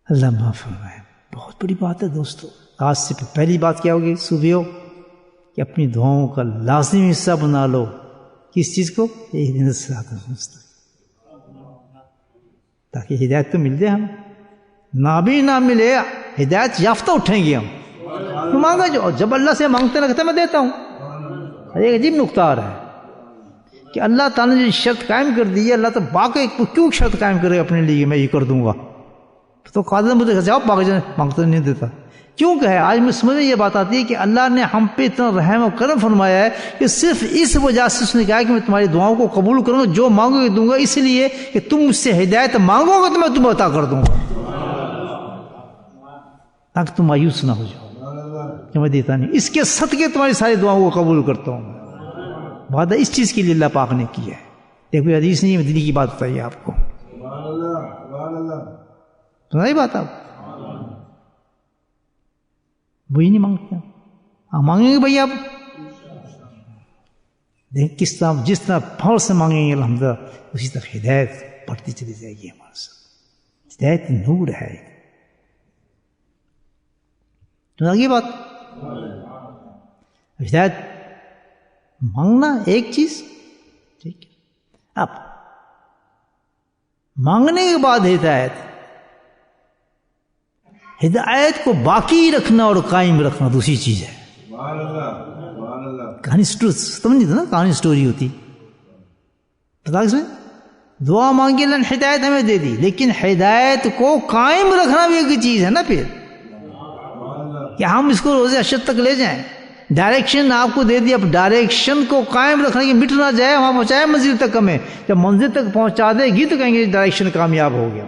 اللہ معاف فرمائے۔ بہت بڑی بات ہے دوستو۔ آج سے پہلی بات کیا ہوگی صوفیوں؟ کہ اپنی دعاؤں کا لازمی حصہ بنا لو کس چیز کو؟ اہدنا الصراط المستقیم، تاکہ ہدایت تو مل جائے، ہم نہ بھی نہ ملے ہدایت یافتہ اٹھیں گے ہم۔ تو مانگا جو، جب اللہ سے مانگتے لگتا میں دیتا ہوں۔ ایک عجیب نقطہ آ رہا ہے کہ اللہ تعالیٰ نے شرط قائم کر دی ہے، اللہ تو باقی کیوں شرط قائم کرے اپنے لیے میں یہ کر دوں گا؟ تو قادر مجھے جاؤ باقی جانے مانگتے نہیں دیتا، کیوں کہ آج میں سمجھ میں یہ بات آتی ہے کہ اللہ نے ہم پہ اتنا رحم و کرم فرمایا ہے کہ صرف اس وجہ سے اس نے کہا کہ میں تمہاری دعاؤں کو قبول کروں گا، جو مانگو گے دوں گا، اس لیے کہ تم مجھ سے ہدایت مانگو گے تو میں تمہیں عطا کر دوں گا، تاکہ تم مایوس نہ ہو جاؤ کہ میں دیتا نہیں، اس کے صدقے تمہاری ساری دعاؤں کو قبول کرتا ہوں۔ وعدہ اس چیز کے لیے اللہ پاک نے کیا ہے، دیکھو حدیث نہیں ہے، دلی کی بات بتائیے آپ کو، سنائی بات آپ وہی نہیں مانگتے آپ مانگیں گے بھائی، آپ دیکھ کس طرح جس طرح فور سے مانگیں گے الحمدللہ اسی طرح ہدایت بڑھتی چلی جائے گی ہمارے ساتھ۔ ہدایت نور ہے، تو آگے بات ہدایت مانگنا ایک چیز، ٹھیک ہے، اب مانگنے کے بعد ہدایت کو باقی رکھنا اور قائم رکھنا دوسری چیز ہے۔ کہانی سمجھ تھا نا، کہانی سٹوری ہوتی، پتا کس میں دعا مانگی اللہ نے ہدایت ہمیں دے دی، لیکن ہدایت کو قائم رکھنا بھی ایک چیز ہے نا، پھر کہ ہم اس کو روز اشد تک لے جائیں، ڈائریکشن آپ کو دے دی، اب ڈائریکشن کو قائم رکھنا کہ مٹ نہ جائے، وہاں پہنچائے منزل تک، ہمیں جب منزل تک پہنچا دے گی تو کہیں گے ڈائریکشن کامیاب ہو گیا۔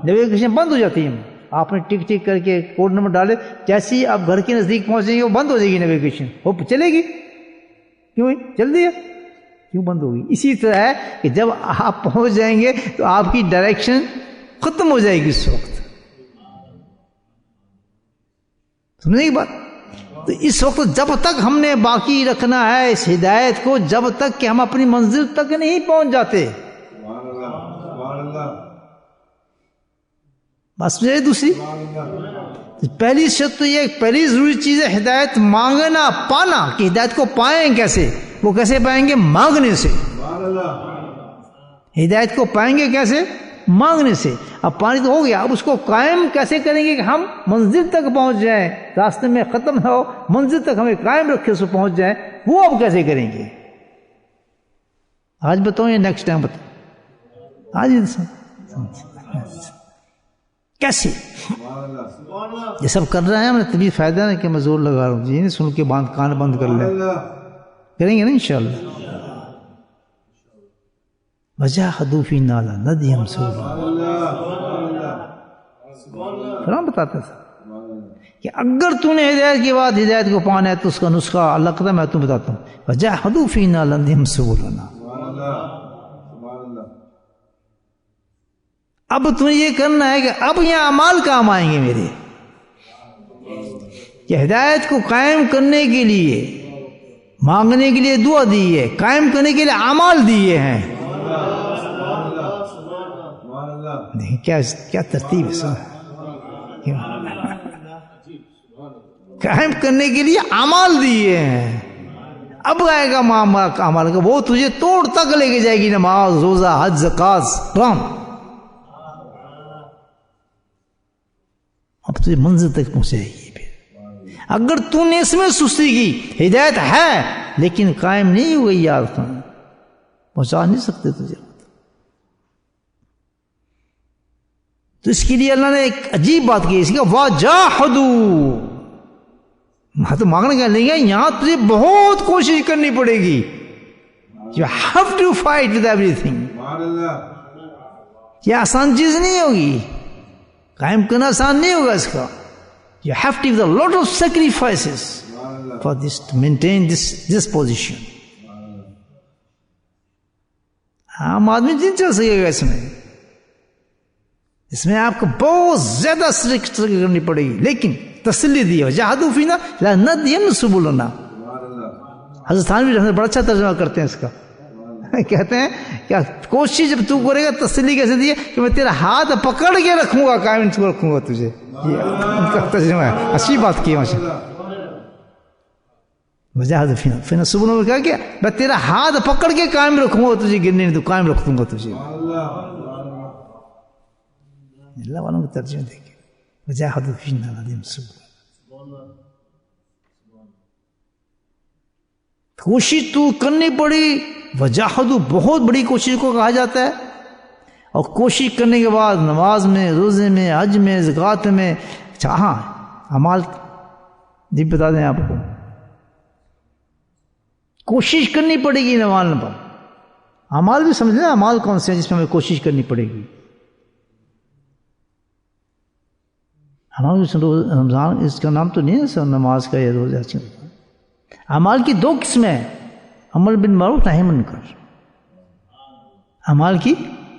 نیویگیشن بند ہو جاتی ہے، آپ نے ٹک ٹک کر کے کوڈ نمبر ڈالے، جیسے ہی آپ گھر کے نزدیک پہنچیں گے وہ بند ہو جائے گی نیویگیشن، وہ چلے گی کیوں؟ جلدی ہے کیوں بند ہوگی؟ اسی طرح ہے کہ جب آپ پہنچ جائیں گے تو آپ کی ڈائریکشن ختم ہو جائے گی اس وقت، سمجھے گی بات؟ تو اس وقت جب تک ہم نے باقی رکھنا ہے اس ہدایت کو، جب تک کہ ہم اپنی منزل تک نہیں پہنچ جاتے۔ بس مجھے دوسری پہلی شرط تو یہ، پہلی ضروری چیز ہے ہدایت مانگنا، پانا، کہ ہدایت کو پائیں کیسے؟ وہ کیسے پائیں گے؟ مانگنے سے۔ ہدایت کو پائیں گے کیسے؟ مانگنے سے۔ اب پانی تو ہو گیا، اب اس کو قائم کیسے کریں گے کہ ہم منزل تک پہنچ جائیں، راستے میں ختم نہ ہو، منزل تک ہمیں قائم رکھے اس کو پہنچ جائیں، وہ اب کیسے کریں گے؟ آج بتاؤں یا نیکسٹ ٹائم بتاؤں؟ آج کیسے یہ سب کر رہے ہیں ہم نے تبھی فائدہ نہیں کہ میں زور لگا رہا ہوں جی نہیں سن کے کان بند کر لیں کریں گے نا انشاءاللہ وجاہدوا فینا لنہدیہم سبلنا قرآن بتاتا تھا کہ اگر تو نے ہدایت کے بعد ہدایت کو پانا ہے تو اس کا نسخہ اللہ کہتا ہے میں تمہیں بتاتا ہوں وجاہدوا فینا لنہدیہم سبلنا اب تمہیں یہ کرنا ہے کہ اب یہ اعمال کام آئیں گے میرے کہ ہدایت کو قائم کرنے کے لیے مانگنے کے لیے دعا دی ہے قائم کرنے کے لیے اعمال دیے ہیں نہیں کیا ترتیب ہے سر قائم کرنے کے لیے اعمال دیے ہیں اب آئے گا اعمال کا وہ تجھے توڑ تک لے کے جائے گی نماز روزہ حج زکات رام اب تجھے منزل تک پہنچائے گی پھر اگر تو نے اس میں سستی کی ہدایت ہے لیکن قائم نہیں ہو گئی یار تم پہنچا نہیں سکتے تجھے تو اس کے لیے اللہ نے ایک عجیب بات کی اس کا وَجَاهَدُوا تو مانگنے کا نہیں ہے یہاں تجھے بہت کوشش کرنی پڑے گی You have to fight with everything یہ آسان چیز نہیں ہوگی قائم کرنا آسان نہیں ہوگا اس کا You have to give a lot of sacrifices for this to maintain this position عام آدمی نہیں چل سکے گا اس میں آپ کو بہت زیادہ سٹرگل کرنی پڑے گی لیکن تسلی دی وجاہدوا فینا لنہدیہم سبلنا حضرت تھانوی رحمۃ اللہ بڑا اچھا ترجمہ کرتے ہیں اس کا کہتے ہیں کیا کوشش جب تو کرے گا تسلی کیسے دی ہے کہ میں تیرا ہاتھ پکڑ کے رکھوں گا قائم رکھوں گا تجھے یہ ان کا ترجمہ ہے اچھی بات کی ماشاء اللہ وجاہدوا فینا سبلنا میں کہا کہ میں تیرا ہاتھ پکڑ کے قائم رکھوں گا تجھے گرنے نہیں تو قائم رکھ دوں گا تجھے اللہ والوں کو ترجمہ دیکھیں وجاہدوا فینا لنہدیہم سبلنا کوشش تو کرنی پڑی وجاہدوا بہت بڑی کوشش کو کہا جاتا ہے اور کوشش کرنے کے بعد نماز میں روزے میں حج میں زکوٰۃ میں ہاں اعمال جی بتا دیں آپ کو کوشش کرنی پڑے گی نماز پر اعمال بھی سمجھ لیں اعمال کون سے ہیں جس میں ہمیں کوشش کرنی پڑے گی رمضان اس کا نام تو نہیں ہے سر نماز کا یا روزہ اعمال کی دو قسمیں ہیں عمل بالمعروف نہی عن المنکر اعمال کی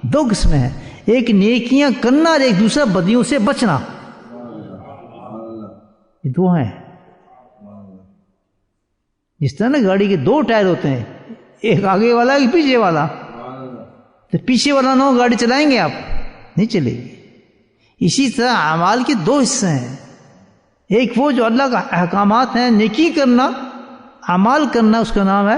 دو قسمیں ہیں ایک نیکیاں کرنا اور ایک دوسرا بدیوں سے بچنا یہ دو ہیں جس طرح نا گاڑی کے دو ٹائر ہوتے ہیں ایک آگے والا ایک پیچھے والا تو پیچھے والا نہ ہو گاڑی چلائیں گے آپ نہیں چلے گی اسی طرح اعمال کے دو حصے ہیں ایک وہ جو اللہ کا احکامات ہیں نیکی کرنا اعمال کرنا اس کا نام ہے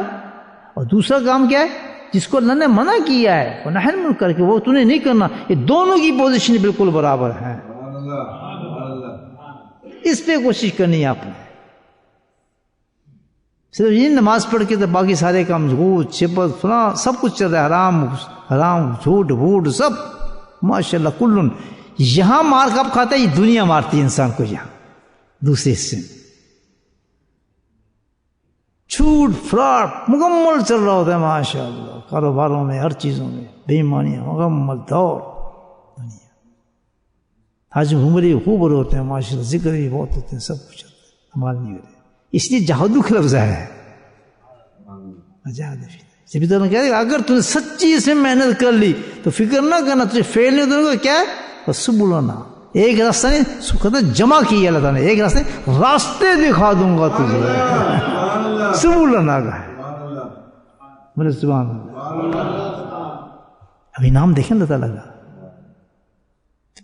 اور دوسرا کام کیا ہے جس کو اللہ نے منع کیا ہے وہ نہی عن المنکر کہ وہ تو نے نہیں کرنا یہ دونوں کی پوزیشن بالکل برابر ہے اس پہ کوشش کرنی ہے آپ نے صرف یہ نماز پڑھ کے تو باقی سارے کام جھوٹ چھپت فلاں سب کچھ چل رہا ہے حرام جھوٹ بھوٹ سب ماشاءاللہ کلن یہاں مار کب کھاتا ہے یہ دنیا مارتی ہے انسان کو یہاں دوسرے حصے جھوٹ فراڈ مکمل چل رہا ہوتا ہے ماشاءاللہ کاروباروں میں ہر چیزوں میں بے ایمانیاں مکمل دور دنیا حج عمرے خوب ہوتے ہیں ماشاءاللہ ذکر بھی بہت ہوتے ہیں سب کچھ ہوتا ہے عمال نہیں ہوتے اس لیے جہادو کا لفظ ہے جب تو کہہ رہے اگر تم نے سچی اس میں محنت کر لی تو فکر نہ کرنا تجھے فیل نہیں ہوتا کیا ہے بس سبلنا ایک راستہ نہیں جمع کیا اللہ تعالیٰ نے ایک راستہ راستے دکھا دوں گا تجھے سبلنا کا ہے بولے سبحان اللہ ابھی نام دیکھیں اللہ تعالیٰ کا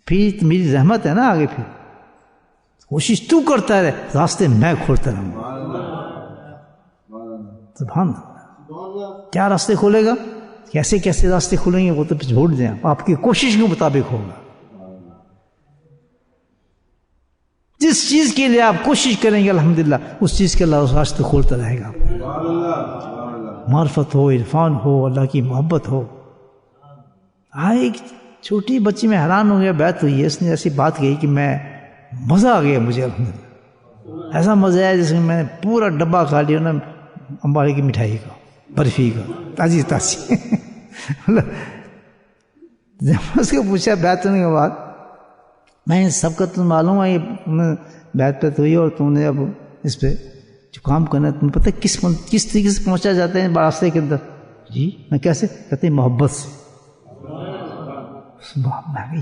پھر میری رحمت ہے نا آگے پھر کوشش تو کرتا رہے راستے میں کھولتا رہوں گا سبحان اللہ کیا راستے کھولے گا کیسے کیسے راستے کھولیں گے وہ تو چھوڑ دیں آپ کی کوشش کے مطابق ہوگا جس چیز کے لیے آپ کوشش کریں گے الحمدللہ اس چیز کے اللہ راستے کھولتا رہے گا معرفت ہو عرفان ہو اللہ کی محبت ہو ہاں ایک چھوٹی بچی میں حیران ہو گیا، بیعت ہوئی ہے، اس نے ایسی بات کہی کہ میں مزہ آ گیا مجھے، ایسا مزہ ہے جس میں میں نے پورا ڈبہ کھا لیا نا امباڑی کی مٹھائی کا، برفی کا، تازی تازی. جب اس کو پوچھا بیعت ہونے کے بعد، میں سب کا تم معلوم ہے یہ بیعت پہ ہوئی اور تم نے اب اس پہ جو کام کرنا ہے تمہیں پتہ کس طریقے سے پہنچا جاتا ہے راستے کے اندر؟ جی میں کیسے؟ کہتے ہیں محبت سے.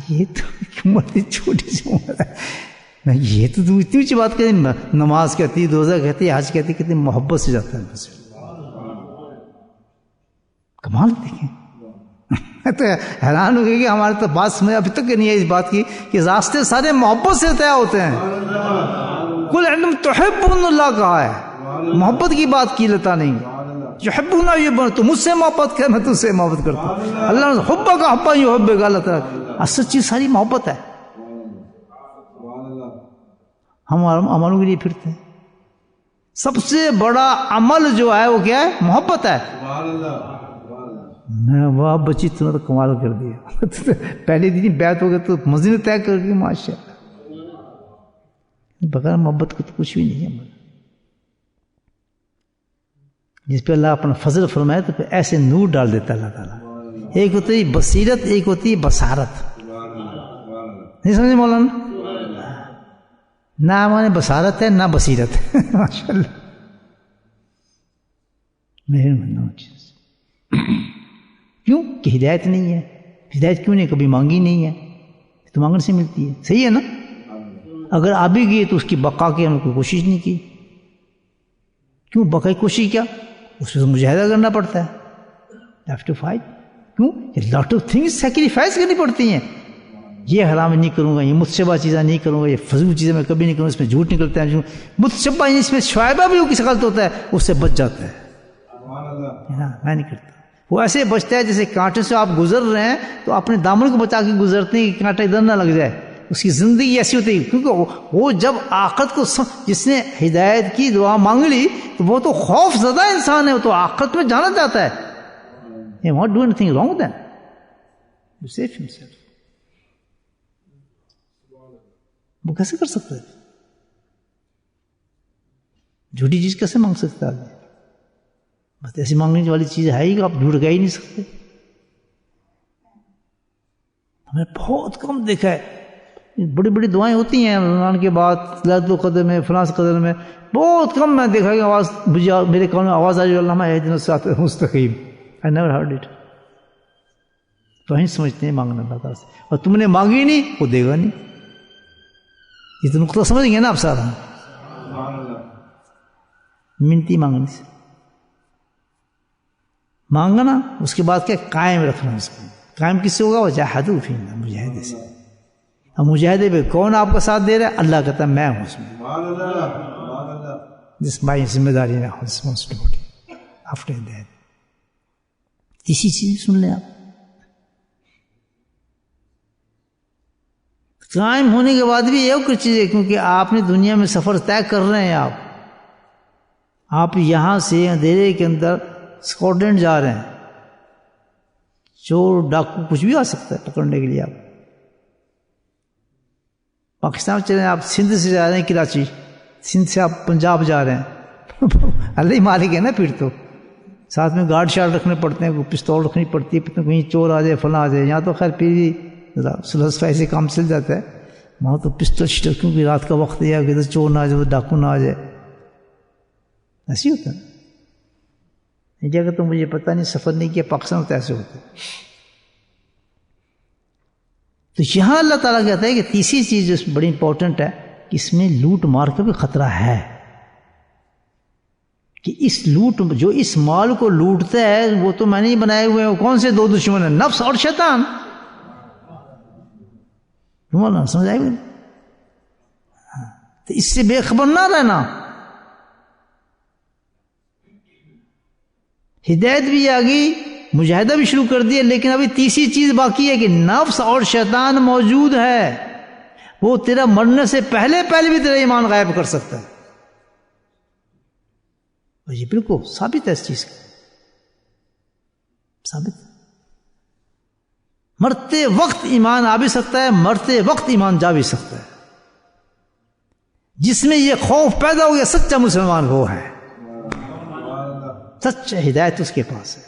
یہ تو عمر چھوٹی سی عمر ہے، میں یہ تو اتنی اونچی بات کہتی، نماز کہتی، روزہ کہتی، حج کہتی محبت سے جاتا ہے بس. کمال دیکھیں. میں تو حیران ہو گئی کہ ہمارے تو بات سمجھ ابھی تک نہیں ہے اس بات کی کہ راستے سارے محبت سے طے ہوتے ہیں. قل ان تحبون اللہ کہا ہے، محبت کی بات کی لیتا نہیں. یحبون یحبون، تو مجھ سے محبت کر، میں تجھ سے محبت کرتا ہوں. اللہ نے حب کا حبا یحب کا، اللہ تعالیٰ اصل چیز ساری محبت ہے. ہم عملوں کے لیے پھرتے ہیں. سب سے بڑا عمل جو ہے وہ کیا ہے؟ محبت ہے. میں واہ بچی تم نے تو کمال کر دیا. پہلے دن بیعت ہو گئے تو منزل طے کر گئی ماشاء اللہ. بغیر محبت کو تو کچھ بھی نہیں ہے. جس پہ اللہ اپنا فضل فرمائے تو پھر ایسے نور ڈال دیتا اللہ تعالیٰ. ایک ہوتی ہے بصیرت، ایک ہوتی ہے بصارت. نہیں سمجھے مولانا؟ نہ ہمارے بصارت ہے نہ بصیرت ہے. ماشاء اللہ چیز. کیوں کہ ہدایت نہیں ہے. ہدایت کیوں نہیں؟ کبھی مانگی نہیں ہے تو مانگنے سے ملتی ہے. صحیح ہے نا؟ اگر آ بھی گئی تو اس کی بقا کی ہم نے کوئی کوشش نہیں کی. کیوں بقا کی کوشش کیا؟ اس میں مجاہدہ کرنا پڑتا ہے. Have to fight. کیوں؟ لاٹ آف تھنگس سیکریفائس کرنی پڑتی ہیں. یہ حرام نہیں کروں گا، یہ متشبہ چیزیں نہیں کروں گا، یہ فضول چیزیں میں کبھی نہیں کروں گا، اس میں جھوٹ نکلتا ہے. متشبہ اس میں شعبہ بھی کسی غلط ہوتا ہے اس سے بچ جاتا ہے. میں نہیں کرتا. وہ ایسے بچتا ہے جیسے کانٹے سے آپ گزر رہے ہیں تو اپنے دامن کو بچا کے گزرتے ہیں کہ کانٹا ادھر نہ لگ جائے. اس کی زندگی ایسی ہوتی ہے کیونکہ وہ جب آخرت کو جس نے ہدایت کی دعا مانگ لی تو وہ تو خوف زدہ انسان ہے، وہ تو آخرت میں جانا چاہتا ہے. He won't do anything wrong then. You save himself. وہ کیسے کر سکتا ہے؟ جھوٹی چیز کیسے مانگ سکتا ہے؟ بس ایسی مانگنے والی چیز ہے ہی کہ آپ جھوٹ کہہ ہی نہیں سکتے. ہم نے بہت کم دیکھا ہے. بڑی بڑی دعائیں ہوتی ہیں رمضان کے بعد، ليلۃ القدر میں، فلاں قدر میں، بہت کم میں دیکھا کہ آواز میرے کان میں آواز آئی اللہم اہدنا الصراط المستقیم. I never heard it. تو ہم سمجھتے ہیں مانگنا اللہ تعالیٰ سے، اور تم نے مانگی نہیں وہ دے گا نہیں. یہ تو نقطہ سمجھ گئے نا آپ سارا. منتی مانگنے سے مانگنا، اس کے بعد کیا قائم رکھنا. اس کو قائم کس سے ہوگا؟ وجاہدوا فینا، مجاہدے سے. اب مجاہدے پہ کون آپ کا ساتھ دے رہا ہے؟ اللہ کہتا ہے میں ہوں اس میں. دس مائی ذمہ داری ہے، رسپانسبلٹی. آفٹر دیٹ تیسری چیز سن لیں آپ. قائم ہونے کے بعد بھی ایک چیز ہے، کیونکہ آپ نے دنیا میں سفر طے کر رہے ہیں. آپ یہاں سے اندھیرے کے اندر اسکاٹ لینڈ جا رہے ہیں. چور ڈاکو کچھ بھی آ سکتا ہے پکڑنے کے لیے. آپ پاکستان چلے ہیں، آپ سندھ سے جا رہے ہیں کراچی، سندھ سے آپ پنجاب جا رہے ہیں. اللہ ہی مالک ہے نا. پھر تو ساتھ میں گارڈ شارڈ رکھنے پڑتے ہیں، پستول رکھنی پڑتی ہے، کہیں چور آ جائے فلاں آ جائے. یہاں تو خیر پھر بھی صلح صفائی سے کام چل جاتا ہے. وہاں تو پسٹل شٹل، کیونکہ رات کا وقت ہے کہ چور نہ آ جائے، ڈاکو نہ آ جائے. ایسے ہوتا ہے. یہ جگہ تو مجھے پتہ نہیں، سفر نہیں کیا، پاکستان تو ایسے ہوتا ہے. تو یہاں اللہ تعالیٰ کہتا ہے کہ تیسری چیز جو بڑی امپورٹنٹ ہے کہ اس میں لوٹ مار کا بھی خطرہ ہے. کہ اس لوٹ جو اس مال کو لوٹتا ہے وہ تو میں نہیں بنائے ہوئے ہیں. وہ کون سے دو دشمن ہیں؟ نفس اور شیطان. سمجھ آئے گا؟ تو اس سے بے خبر نہ رہنا. ہدایت بھی آ گئی، مجاہدہ بھی شروع کر دیا، لیکن ابھی تیسری چیز باقی ہے کہ نفس اور شیطان موجود ہے. وہ تیرا مرنے سے پہلے بھی تیرا ایمان غائب کر سکتا ہے. اور یہ بالکل ثابت ہے اس چیز کا. ثابت. مرتے وقت ایمان آ بھی سکتا ہے، مرتے وقت ایمان جا بھی سکتا ہے. جس میں یہ خوف پیدا ہو گیا سچا مسلمان وہ ہے، سچا ہدایت اس کے پاس ہے.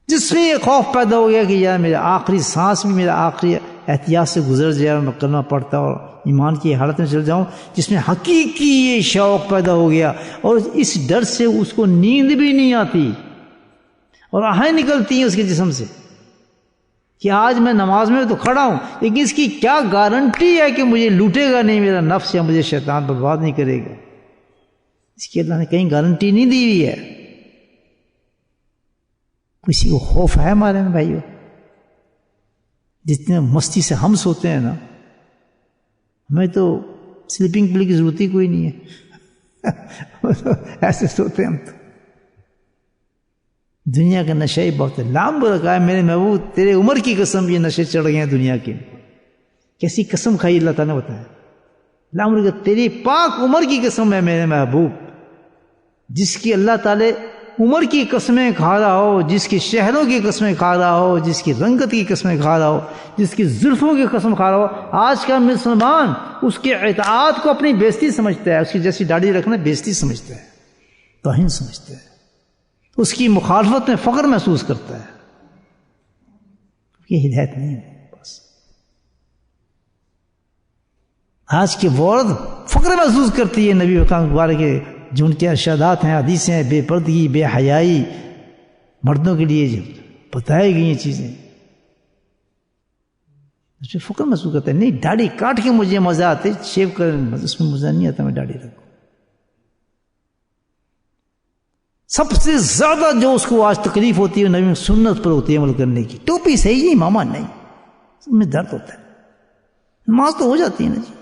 جس میں یہ خوف پیدا ہو گیا کہ یار میرا آخری سانس بھی میرا آخری احتیاط سے گزر جائے، میں کلمہ پڑھتا اور ایمان کی حالت میں چل جاؤں، جس میں حقیقی یہ شوق پیدا ہو گیا اور اس ڈر سے اس کو نیند بھی نہیں آتی اور آہیں نکلتی ہیں اس کے جسم سے کہ آج میں نماز میں تو کھڑا ہوں لیکن اس کی کیا گارنٹی ہے کہ مجھے لوٹے گا نہیں میرا نفس یا مجھے شیطان برباد نہیں کرے گا. اس کی اللہ نے کہیں گارنٹی نہیں دی ہوئی ہے. کسی کو خوف ہے ہمارے میں بھائیو؟ جتنے مستی سے ہم سوتے ہیں نا، ہمیں تو سلیپنگ پل کی ضرورت ہی کوئی نہیں ہے. ایسے سوتے ہیں ہم تو. دنیا کا نشہ ہی بہت ہے. لام رکھا ہے میرے محبوب تیرے عمر کی قسم یہ نشے چڑھ گئے ہیں دنیا کے. کیسی قسم کھائی اللہ تعالیٰ نے بتایا. لام رکھا تیری پاک عمر کی قسم ہے میرے محبوب، جس کی اللہ تعالی عمر کی قسمیں کھا رہا ہو، جس کی شہروں کی قسمیں کھا رہا ہو، جس کی رنگت کی قسمیں کھا رہا ہو، جس کی زلفوں کی قسم کھا رہا ہو. آج کا مسلمان اس کے اطاعت کو اپنی بیزتی سمجھتا ہے، اس کی جیسی داڑھی رکھنا بیزتی سمجھتا ہے، توہین سمجھتا ہے، اس کی مخالفت میں فخر محسوس کرتا ہے. یہ ہدایت نہیں ہے. بس آج کے ورد فخر محسوس کرتی ہے نبی اکرم مبارک کے جو ان کے ارشادات ہیں، حدیثیں ہیں، بے پردگی، بے حیائی مردوں کے لیے جو بتائی گئی ہیں چیزیں، اس میں فخر محسوس کرتا ہے. نہیں داڑھی کاٹ کے مجھے مزہ آتے، شیو کر اس میں مزہ نہیں آتا میں داڑھی رکھوں. سب سے زیادہ جو اس کو آج تکلیف ہوتی ہے نبی سنت پر ہوتی ہے عمل کرنے کی. ٹوپی صحیح نہیں ماما نہیں، اس میں درد ہوتا ہے. نماز تو ہو جاتی ہے نا جی.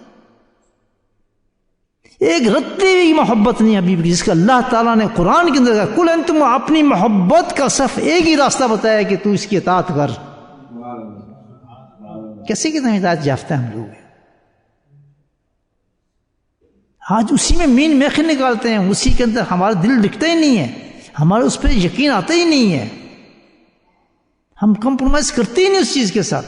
ایک رتی ہوئی محبت نہیں حبیب کی، جس کا اللہ تعالیٰ نے قرآن کے اندر کہا کل انتم، اپنی محبت کا صرف ایک ہی راستہ بتایا کہ تو اس کی اطاعت کر. کیسے کتنا ہدایت یافتہ ہم لوگ ہیں آج اسی میں مین میخیں نکالتے ہیں، اسی کے اندر ہمارا دل لکھتا ہی نہیں ہے، ہمارے اس پہ یقین آتا ہی نہیں ہے، ہم کمپرومائز کرتے ہی نہیں اس چیز کے ساتھ.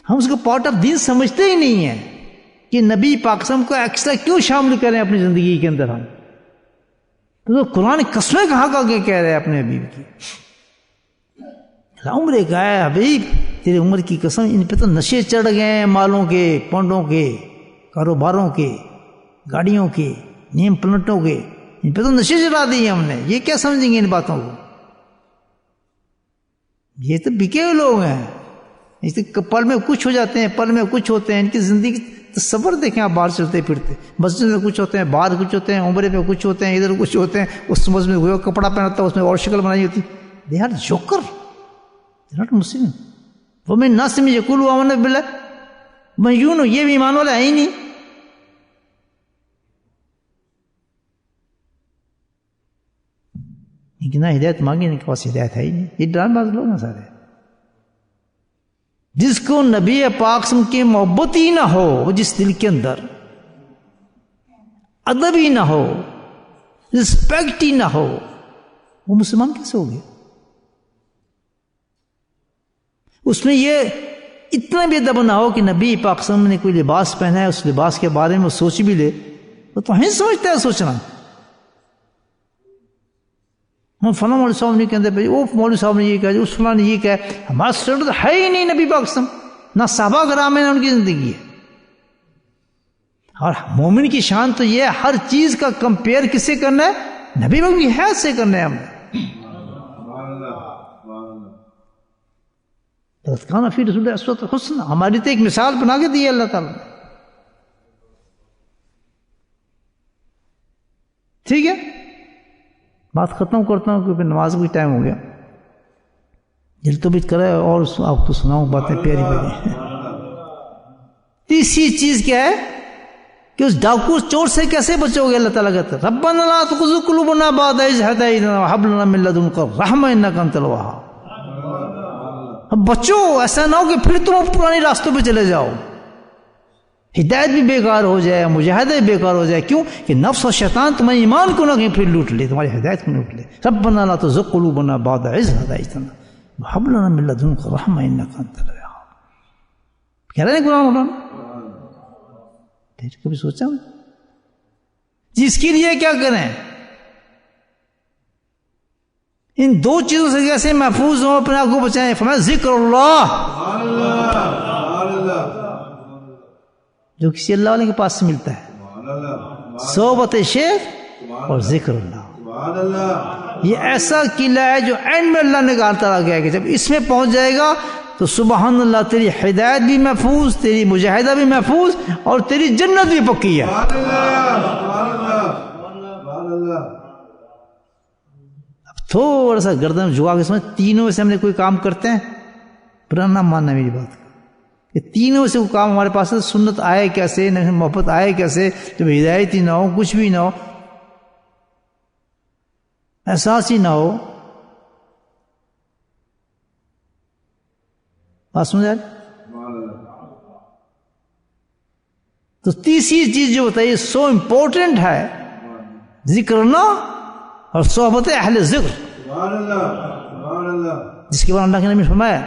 ہم اس کو پارٹ آف دین سمجھتے ہی نہیں ہیں کہ نبی پاک صلی اللہ علیہ وسلم کو ایکسٹرا کیوں شامل کریں اپنی زندگی کے اندر. ہم تو قرآن قسمیں کہاں کے کہہ رہے ہیں اپنے حبیب کی. عمر کا ہے حبیب تیرے عمر کی قسم، ان پہ تو نشے چڑھ گئے ہیں، مالوں کے، پونڈوں کے، کاروباروں کے، گاڑیوں کے، نیم پلٹوں کے، ان پہ تو نشے چڑھا دیے ہم نے. یہ کیا سمجھیں گے ان باتوں کو؟ یہ تو بکے ہوئے لوگ ہیں. پل میں کچھ ہو جاتے ہیں، پل میں کچھ ہوتے ہیں. ان کی زندگی تصور دیکھیں آپ، باہر چلتے پھرتے، مسجد میں کچھ ہوتے ہیں، باہر کچھ ہوتے ہیں، عمرے پہ کچھ ہوتے ہیں، ادھر کچھ ہوتے ہیں. اس مسجد میں وہ کپڑا پہنتا ہے، اس میں اور شکل بنائی ہوتی. They are joker, they not Muslim. وَمِن النَّاسِ مَن يَقُولُ آمَنَّا بِاللَّهِ میں یوں نو، یہ بھی ایمان والا ہے ہی نہیں. نہ ہدایت مانگی ان کے پاس ہدایت ہے ہی نہیں. یہ ڈران باز لوگ ہیں سارے. جس کو نبی پاک صلی اللہ علیہ وسلم کی محبت ہی نہ ہو، جس دل کے اندر ادب ہی نہ ہو، رسپیکٹ ہی نہ ہو، وہ مسلمان کیسے ہو گئے؟ اس میں یہ اتنا بھی ادب نہ ہو کہ نبی پاک صلی اللہ علیہ وسلم نے کوئی لباس پہنا ہے، اس لباس کے بارے میں سوچ بھی لے. وہ تو ہی سوچتا ہے سوچنا. ہم فلاں مولوی صاحب نے کہتے وہ مولوی صاحب نے یہ کہا، اس فلاں نے یہ کہا. ہمارا اسٹینڈرڈ ہے ہی نہیں نبی پاک صلی اللہ علیہ وسلم، نہ صحابہ کرام ہیں نہ ان کی زندگی ہے. اور مومن کی شان تو یہ ہے ہر چیز کا کمپیئر کس سے کرنا ہے؟ نبی پاک کی حیات سے کرنا ہے. ہم نے کان فی رسول اللہ اسوۃ حسنہ، ہماری تو ایک مثال بنا کے دی ہے اللہ تعالیٰ نے. ٹھیک ہے، بات ختم کرتا ہوں کیونکہ نماز بھی ٹائم ہو گیا. دل تو بھی کرے اور آپ کو سناؤں باتیں پیاری پیاری. تیسری چیز کیا ہے کہ اس ڈاکو چور سے کیسے بچو گے؟ اللہ تعالیٰ کہتا ہے ربنا لا تزغ قلوبنا بعد إذ هديتنا وهب لنا من لدنك رحمة إنك أنت الوهاب. اب بچو، ایسا نہ ہو کہ پھر تم پرانے راستوں پہ چلے جاؤ. ہدایت بھی بیکار ہو جائے، مجاہدہ بھی بیکار ہو جائے. کیوں کہ نفس اور شیطان تمہارے ایمان کو نہ کہیں پھر لوٹ لے، تمہاری ہدایت کو لوٹ لے. ربنا لا تزغ قلوبنا بعد إذ هديتنا وهب لنا من لدنك رحمة إنك أنت الوهاب. کہہ رہے ہیں قرآن مولانا. پھر کبھی سوچا جس کے لیے کیا کریں؟ ان دو چیزوں سے کیسے محفوظ ہوں، اپنے آپ کو بچائیں؟ فرمایا ذکر اللہ، جو کسی اللہ والے کے پاس سے ملتا ہے، صحبت شیخ اور ذکر اللہ. یہ ایسا قلعہ ہے جو اینڈ میں اللہ نے کہا گیا کہ جب اس میں پہنچ جائے گا تو سبحان اللہ تیری ہدایت بھی محفوظ، تیری مجاہدہ بھی محفوظ، اور تیری جنت بھی پکی ہے. اب تھوڑا سا گردن جھکا کے سمجھ، تینوں سے ہم نے کوئی کام کرتے ہیں؟ پرانا ماننا میری بات کہ تینوں سے کوئی کام ہمارے پاس ہے. سنت آئے کیسے، محبت آئے کیسے جب ہدایت ہی نہ ہو، کچھ بھی نہ ہو، احساس ہی نہ ہو. بات سمجھ آئے؟ تو تیسری چیز جو بتائیے سو امپورٹنٹ ہے، ذکر اللہ اور صحبت اہل ذکر، جس کے بعد اللہ کے نبی نے فرمایا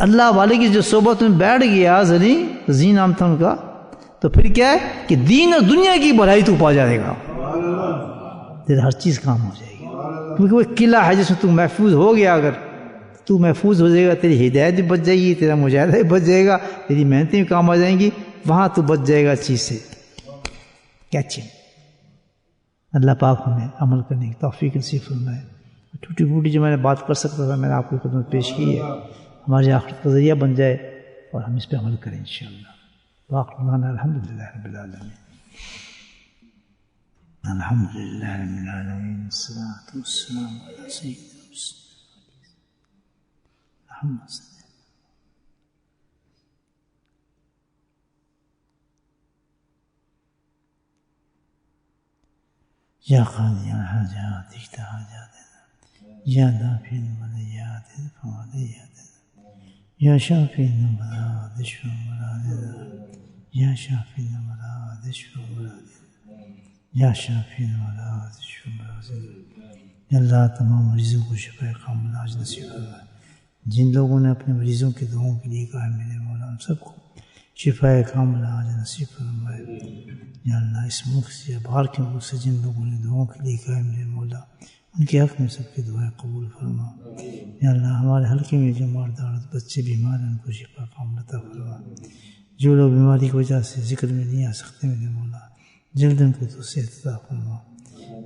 اللہ والے کی جو صحبت میں بیٹھ گیا، زی نام تھا ان کا، تو پھر کیا ہے کہ دین اور دنیا کی بھلائی تو پا جائے گا، تیرے ہر چیز کام ہو جائے گی. کیونکہ وہ قلعہ ہے جس میں تو محفوظ ہو گیا. اگر تو محفوظ ہو جائے گا، تیری ہدایت بھی بچ جائے گی، تیرا مجاہدہ بھی بچ جائے گا، تیری محنتیں بھی کام آ جائیں گی، وہاں تو بچ جائے گا چیز سے. کیا چیز؟ اللہ پاک ہمیں عمل کرنے کی توفیق نصیب فرمائے. ٹوٹی پھوٹی جو میں نے بات کر سکتا تھا میں نے آپ کی خدمت پیش کی ہے، ہماری آخرت کا ذریعہ بن جائے اور ہم اس پہ عمل کریں انشاءاللہ. وآخر دعوانا الحمدللہ رب العالمین. الحمدللہ رب العالمین، والصلاة والسلام علی سیدنا محمد صلی اللہ علیہ وسلم. یا قاضی الحاجات اقضِ حاجاتنا، یا دافع البلیات ادفع بلیاتنا، یا شافی الامراض اشف مرادنا، یا شافی الامراض اشف مرادنا، یا شافی الامراض اشف مرادنا. یا اللہ تمام مریضوں کو شفا کاملہ عاجل نصیب فرما. جن لوگوں نے اپنے مریضوں کے دعاؤں کے لیے کہا میرے مولا ہم سب کو شفا کاملہ عاجل نصیب فرمائے. یا اللہ اس ملک سے یا باہر کے ملک سے جن لوگوں نے دعاؤں کے لیے کہا میرے مولا ان کے حق میں سب کی دعائیں قبول فرما. یا اللہ ہمارے حلقے میں جو مردہ عورت بچے بیمار ہیں ان کو شفا کاملہ عطا فرما. جو لوگ بیماری کی وجہ سے ذکر میں نہیں آ سکتے میرے مولا جلد ان کو تو صحت عطا فرما.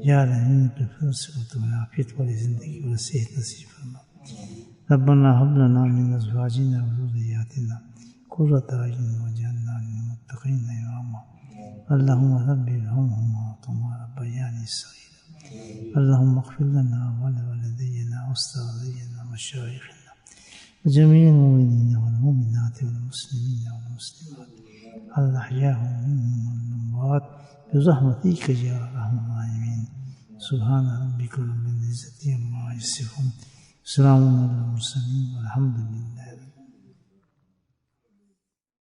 یا اللہ ان کے فضل سے تمہیں عافیت والی زندگی اور صحت نصیب فرما. ربنا هب لنا من ازواجنا وذرياتنا قرة اعين واجعلنا للمتقين اماما. اللهم رب ارحمهما كما ربياني صغيرا. اللهم اغفر لنا ولوالدينا واستاذينا ومشايخنا وجميع المؤمنين والمؤمنات والمسلمين والمسلمات الاحياء منهم والاموات برحمتك يا ارحم الراحمين. سبحان ربك رب العزة عما يصفون، سلام على المرسلين والحمد لله.